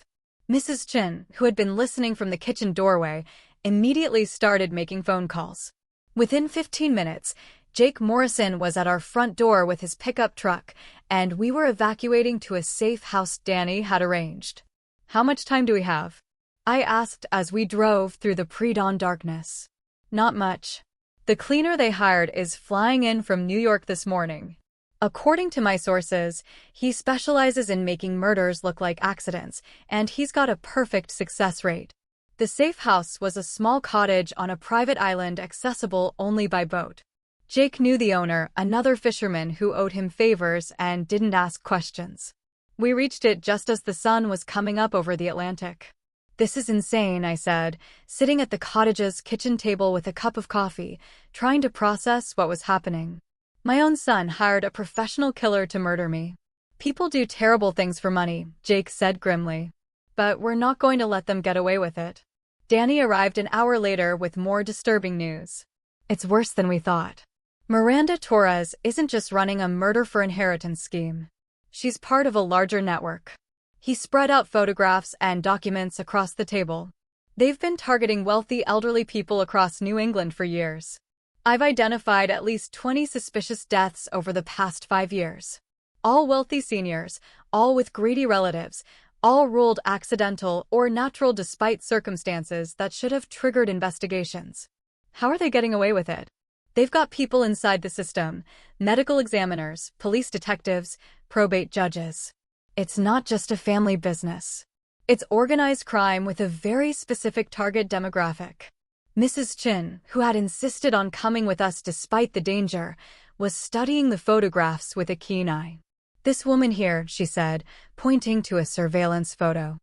Mrs. Chen, who had been listening from the kitchen doorway, immediately started making phone calls. Within 15 minutes, Jake Morrison was at our front door with his pickup truck, and we were evacuating to a safe house Danny had arranged. How much time do we have? I asked as we drove through the pre-dawn darkness. Not much. The cleaner they hired is flying in from New York this morning. According to my sources, he specializes in making murders look like accidents, and he's got a perfect success rate. The safe house was a small cottage on a private island accessible only by boat. Jake knew the owner, another fisherman who owed him favors and didn't ask questions. We reached it just as the sun was coming up over the Atlantic. "This is insane," I said, sitting at the cottage's kitchen table with a cup of coffee, trying to process what was happening. My own son hired a professional killer to murder me. "People do terrible things for money," Jake said grimly. "But we're not going to let them get away with it." Danny arrived an hour later with more disturbing news. "It's worse than we thought. Miranda Torres isn't just running a murder for inheritance scheme. She's part of a larger network." He spread out photographs and documents across the table. "They've been targeting wealthy elderly people across New England for years. I've identified at least 20 suspicious deaths over the past 5 years. All wealthy seniors, all with greedy relatives, all ruled accidental or natural despite circumstances that should have triggered investigations. How are they getting away with it? They've got people inside the system, medical examiners, police detectives, probate judges. It's not just a family business. It's organized crime with a very specific target demographic." Mrs. Chin, who had insisted on coming with us despite the danger, was studying the photographs with a keen eye. "This woman here," she said, pointing to a surveillance photo.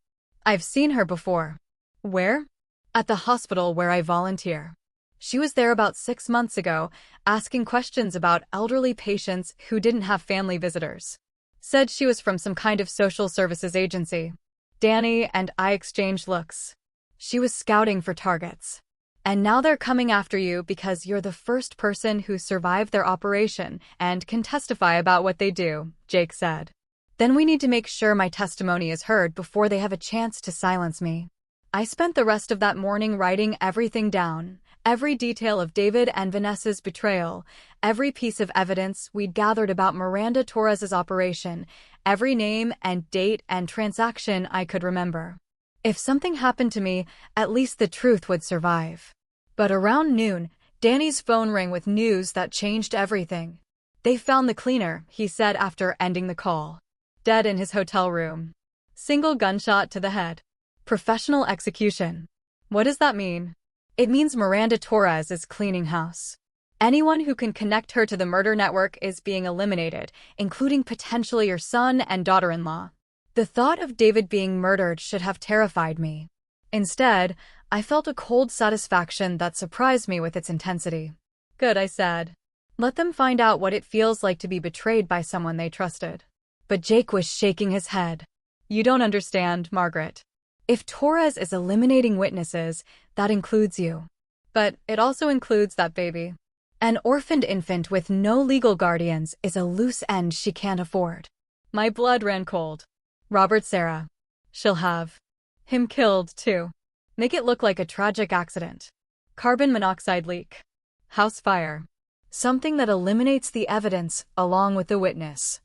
"I've seen her before." "Where?" "At the hospital where I volunteer. She was there about 6 months ago, asking questions about elderly patients who didn't have family visitors. Said she was from some kind of social services agency." Danny and I exchanged looks. "She was scouting for targets. And now they're coming after you because you're the first person who survived their operation and can testify about what they do," Jake said. "Then we need to make sure my testimony is heard before they have a chance to silence me." I spent the rest of that morning writing everything down, every detail of David and Vanessa's betrayal, every piece of evidence we'd gathered about Miranda Torres's operation, every name and date and transaction I could remember. If something happened to me, at least the truth would survive. But around noon, Danny's phone rang with news that changed everything. "They found the cleaner," he said after ending the call. "Dead in his hotel room. Single gunshot to the head. Professional execution." What does that mean? It means Miranda Torres is cleaning house. Anyone who can connect her to the murder network is being eliminated, including potentially your son and daughter-in-law. The thought of David being murdered should have terrified me. Instead, I felt a cold satisfaction that surprised me with its intensity. "Good," I said. "Let them find out what it feels like to be betrayed by someone they trusted." But Jake was shaking his head. "You don't understand, Margaret. If Torres is eliminating witnesses, that includes you. But it also includes that baby. An orphaned infant with no legal guardians is a loose end she can't afford." My blood ran cold. "Robert Sarah. She'll have him killed, too. Make it look like a tragic accident. Carbon monoxide leak. House fire. Something that eliminates the evidence, along with the witness."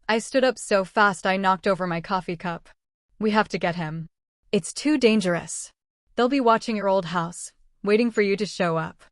I stood up so fast I knocked over my coffee cup. "We have to get him. It's too dangerous. They'll be watching your old house, waiting for you to show up.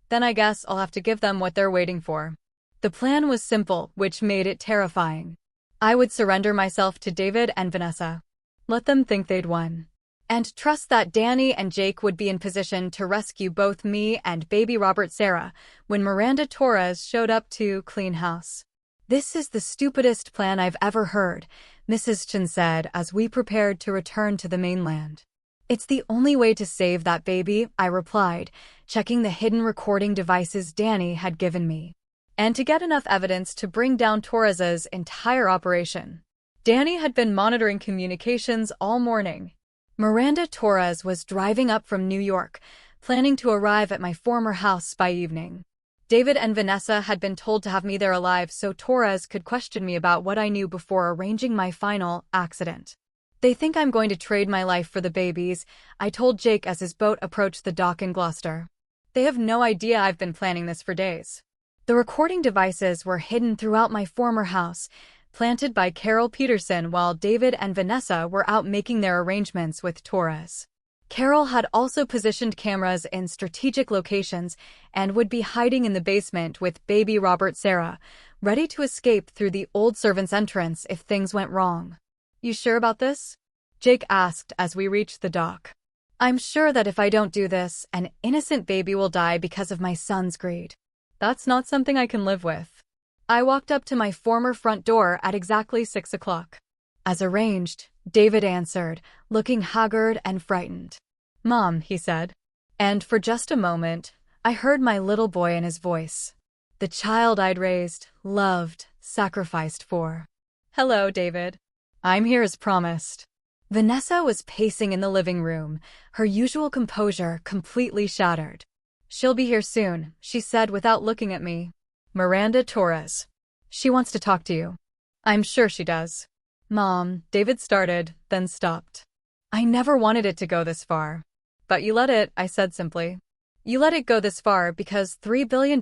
Then I guess I'll have to give them what they're waiting for." The plan was simple, which made it terrifying. I would surrender myself to David and Vanessa. Let them think they'd won. And trust that Danny and Jake would be in position to rescue both me and baby Robert Sarah when Miranda Torres showed up to clean house. "This is the stupidest plan I've ever heard," Mrs. Chen said as we prepared to return to the mainland. "It's the only way to save that baby," I replied, checking the hidden recording devices Danny had given me. "And to get enough evidence to bring down Torres's entire operation." Danny had been monitoring communications all morning. Miranda Torres was driving up from New York, planning to arrive at my former house by evening. David and Vanessa had been told to have me there alive so Torres could question me about what I knew before arranging my final accident. "They think I'm going to trade my life for the babies," I told Jake as his boat approached the dock in Gloucester. "They have no idea I've been planning this for days." The recording devices were hidden throughout my former house, planted by Carol Peterson while David and Vanessa were out making their arrangements with Torres. Carol had also positioned cameras in strategic locations and would be hiding in the basement with baby Robert Sarah, ready to escape through the old servant's entrance if things went wrong. "You sure about this?" Jake asked as we reached the dock. "I'm sure that if I don't do this, an innocent baby will die because of my son's greed." That's not something I can live with. I walked up to my former front door at exactly 6 o'clock. As arranged, David answered, looking haggard and frightened. "Mom," he said. And for just a moment, I heard my little boy in his voice. The child I'd raised, loved, sacrificed for. "Hello, David. I'm here as promised." Vanessa was pacing in the living room, her usual composure completely shattered. "She'll be here soon," she said without looking at me. "Miranda Torres. She wants to talk to you." "I'm sure she does." "Mom," David started, then stopped. "I never wanted it to go this far." "But you let it," I said simply. "You let it go this far because $3 billion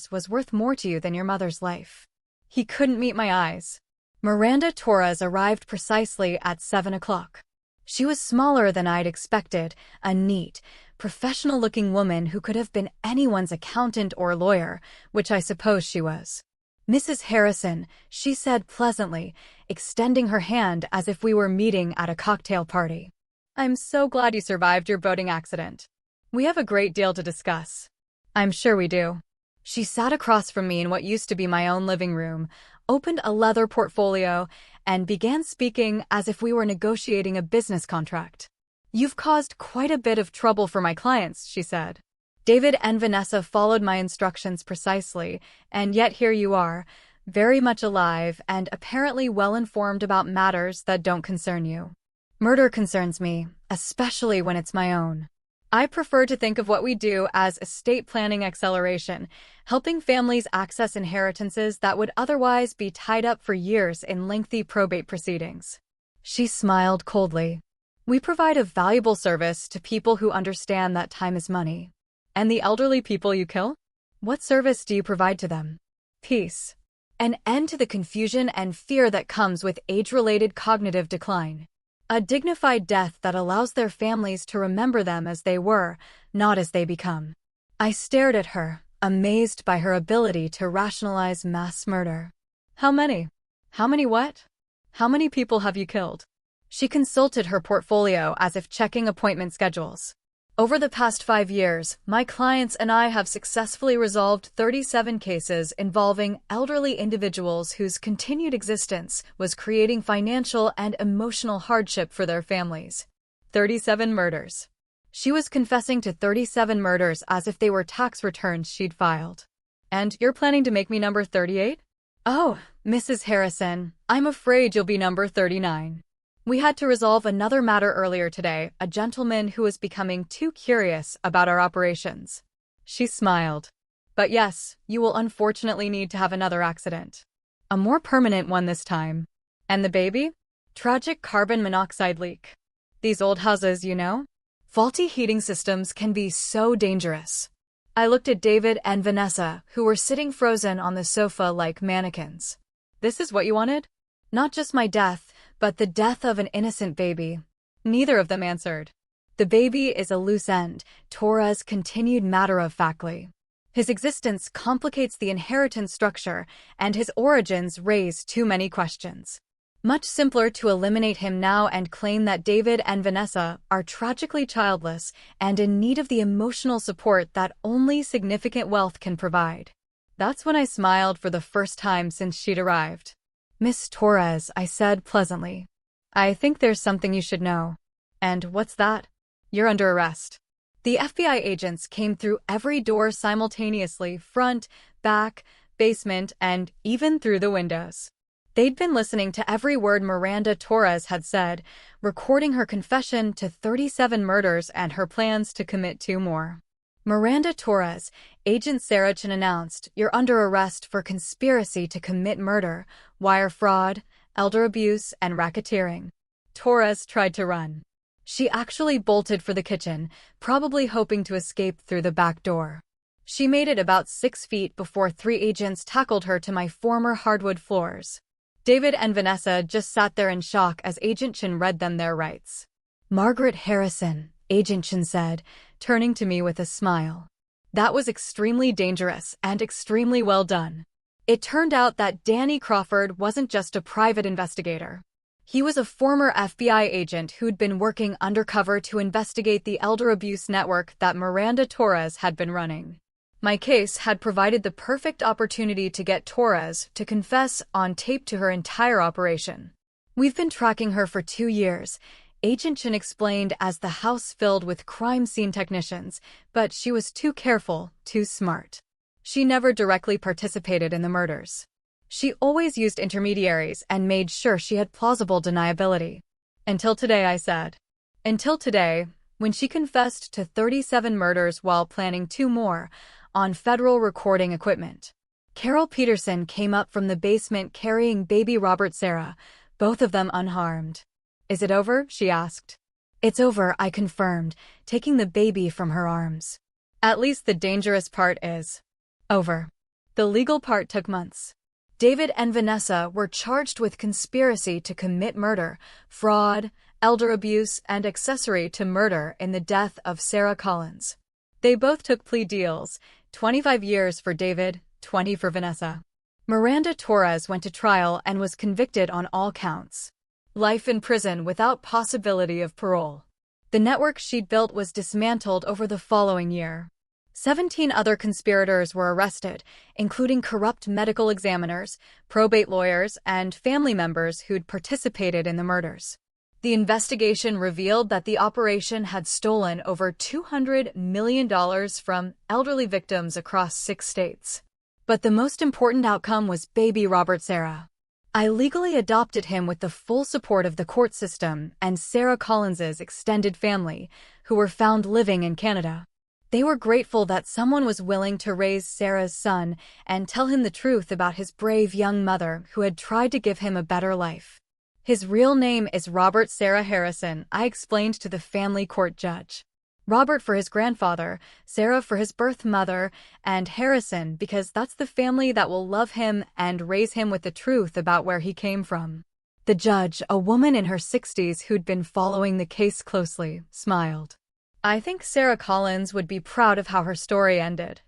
was worth more to you than your mother's life." He couldn't meet my eyes. Miranda Torres arrived precisely at 7 o'clock. She was smaller than I'd expected, a neat, professional-looking woman who could have been anyone's accountant or lawyer, which I suppose she was. "Mrs. Harrison," she said pleasantly, extending her hand as if we were meeting at a cocktail party. "I'm so glad you survived your boating accident. We have a great deal to discuss." "I'm sure we do." She sat across from me in what used to be my own living room, opened a leather portfolio, and began speaking as if we were negotiating a business contract. "You've caused quite a bit of trouble for my clients," she said. "David and Vanessa followed my instructions precisely, and yet here you are, very much alive and apparently well-informed about matters that don't concern you. Murder concerns me, especially when it's my own. I prefer to think of what we do as estate planning acceleration, helping families access inheritances that would otherwise be tied up for years in lengthy probate proceedings." She smiled coldly. "We provide a valuable service to people who understand that time is money." "And the elderly people you kill? What service do you provide to them?" "Peace. An end to the confusion and fear that comes with age-related cognitive decline. A dignified death that allows their families to remember them as they were, not as they become." I stared at her, amazed by her ability to rationalize mass murder. "How many? How many what? How many people have you killed?" She consulted her portfolio as if checking appointment schedules. "Over the past 5 years, my clients and I have successfully resolved 37 cases involving elderly individuals whose continued existence was creating financial and emotional hardship for their families." 37 murders. She was confessing to 37 murders as if they were tax returns she'd filed. "And you're planning to make me number 38? "Oh, Mrs. Harrison, I'm afraid you'll be number 39. We had to resolve another matter earlier today, a gentleman who was becoming too curious about our operations." She smiled. "But yes, you will unfortunately need to have another accident. A more permanent one this time." "And the baby?" "Tragic carbon monoxide leak. These old houses, you know? Faulty heating systems can be so dangerous." I looked at David and Vanessa, who were sitting frozen on the sofa like mannequins. "This is what you wanted?" "Not just my death, but the death of an innocent baby." Neither of them answered. "The baby is a loose end," Torres continued matter-of-factly. "His existence complicates the inheritance structure, and his origins raise too many questions. Much simpler to eliminate him now and claim that David and Vanessa are tragically childless and in need of the emotional support that only significant wealth can provide." That's when I smiled for the first time since she'd arrived. "Miss Torres," I said pleasantly, "I think there's something you should know." "And what's that?" "You're under arrest." The FBI agents came through every door simultaneously, front, back, basement, and even through the windows. They'd been listening to every word Miranda Torres had said, recording her confession to 37 murders and her plans to commit 2 more. "Miranda Torres," Agent Sarachan announced, "you're under arrest for conspiracy to commit murder, wire fraud, elder abuse, and racketeering." Torres tried to run. She actually bolted for the kitchen, probably hoping to escape through the back door. She made it about 6 feet before 3 agents tackled her to my former hardwood floors. David and Vanessa just sat there in shock as Agent Chen read them their rights. "Margaret Harrison," Agent Chen said, turning to me with a smile. "That was extremely dangerous and extremely well done." It turned out that Danny Crawford wasn't just a private investigator. He was a former FBI agent who'd been working undercover to investigate the elder abuse network that Miranda Torres had been running. My case had provided the perfect opportunity to get Torres to confess on tape to her entire operation. We've been tracking her for 2 years, Agent Chen explained as the house filled with crime scene technicians, but she was too careful, too smart. She never directly participated in the murders. She always used intermediaries and made sure she had plausible deniability. Until today, I said. Until today, when she confessed to 37 murders while planning 2 more, on federal recording equipment. Carol Peterson came up from the basement carrying baby Robert Sarah, both of them unharmed. Is it over? She asked. It's over, I confirmed, taking the baby from her arms. At least the dangerous part is over. The legal part took months. David and Vanessa were charged with conspiracy to commit murder, fraud, elder abuse, and accessory to murder in the death of Sarah Collins. They both took plea deals, 25 years for David, 20 for Vanessa. Miranda Torres went to trial and was convicted on all counts. Life in prison without possibility of parole. The network she'd built was dismantled over the following year. 17 other conspirators were arrested, including corrupt medical examiners, probate lawyers, and family members who'd participated in the murders. The investigation revealed that the operation had stolen over $200 million from elderly victims across 6 states. But the most important outcome was baby Robert Sarah. I legally adopted him with the full support of the court system and Sarah Collins's extended family, who were found living in Canada. They were grateful that someone was willing to raise Sarah's son and tell him the truth about his brave young mother who had tried to give him a better life. His real name is Robert Sarah Harrison, I explained to the family court judge. Robert for his grandfather, Sarah for his birth mother, and Harrison because that's the family that will love him and raise him with the truth about where he came from. The judge, a woman in her 60s who'd been following the case closely, smiled. I think Sarah Collins would be proud of how her story ended.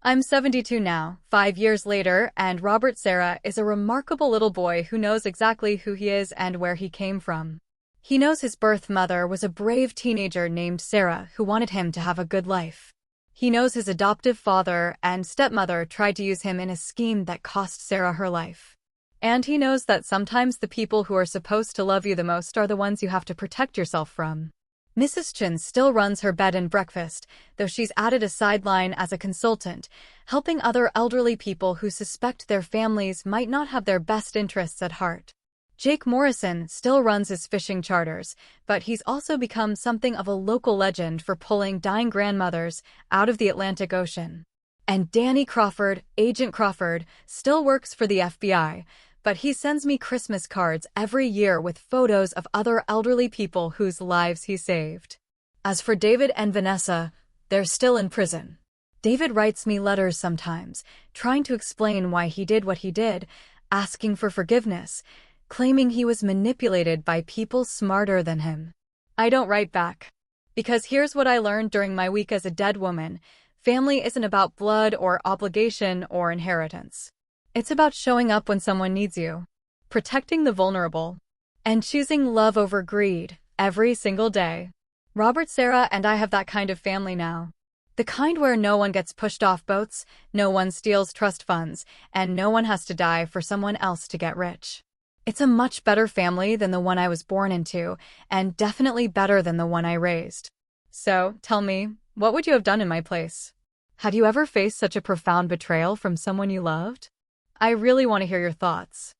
I'm 72 now, 5 years later, and Robert Sarah is a remarkable little boy who knows exactly who he is and where he came from. He knows his birth mother was a brave teenager named Sarah who wanted him to have a good life. He knows his adoptive father and stepmother tried to use him in a scheme that cost Sarah her life. And he knows that sometimes the people who are supposed to love you the most are the ones you have to protect yourself from. Mrs. Chen still runs her bed and breakfast, though she's added a sideline as a consultant, helping other elderly people who suspect their families might not have their best interests at heart. Jake Morrison still runs his fishing charters, but he's also become something of a local legend for pulling dying grandmothers out of the Atlantic Ocean. And Danny Crawford, Agent Crawford, still works for the FBI, but he sends me Christmas cards every year with photos of other elderly people whose lives he saved. As for David and Vanessa, they're still in prison. David writes me letters sometimes, trying to explain why he did what he did, asking for forgiveness, claiming he was manipulated by people smarter than him. I don't write back. Because here's what I learned during my week as a dead woman: family isn't about blood or obligation or inheritance. It's about showing up when someone needs you, protecting the vulnerable, and choosing love over greed every single day. Robert, Sarah, and I have that kind of family now. The kind where no one gets pushed off boats, no one steals trust funds, and no one has to die for someone else to get rich. It's a much better family than the one I was born into, and definitely better than the one I raised. So, tell me, what would you have done in my place? Had you ever faced such a profound betrayal from someone you loved? I really want to hear your thoughts.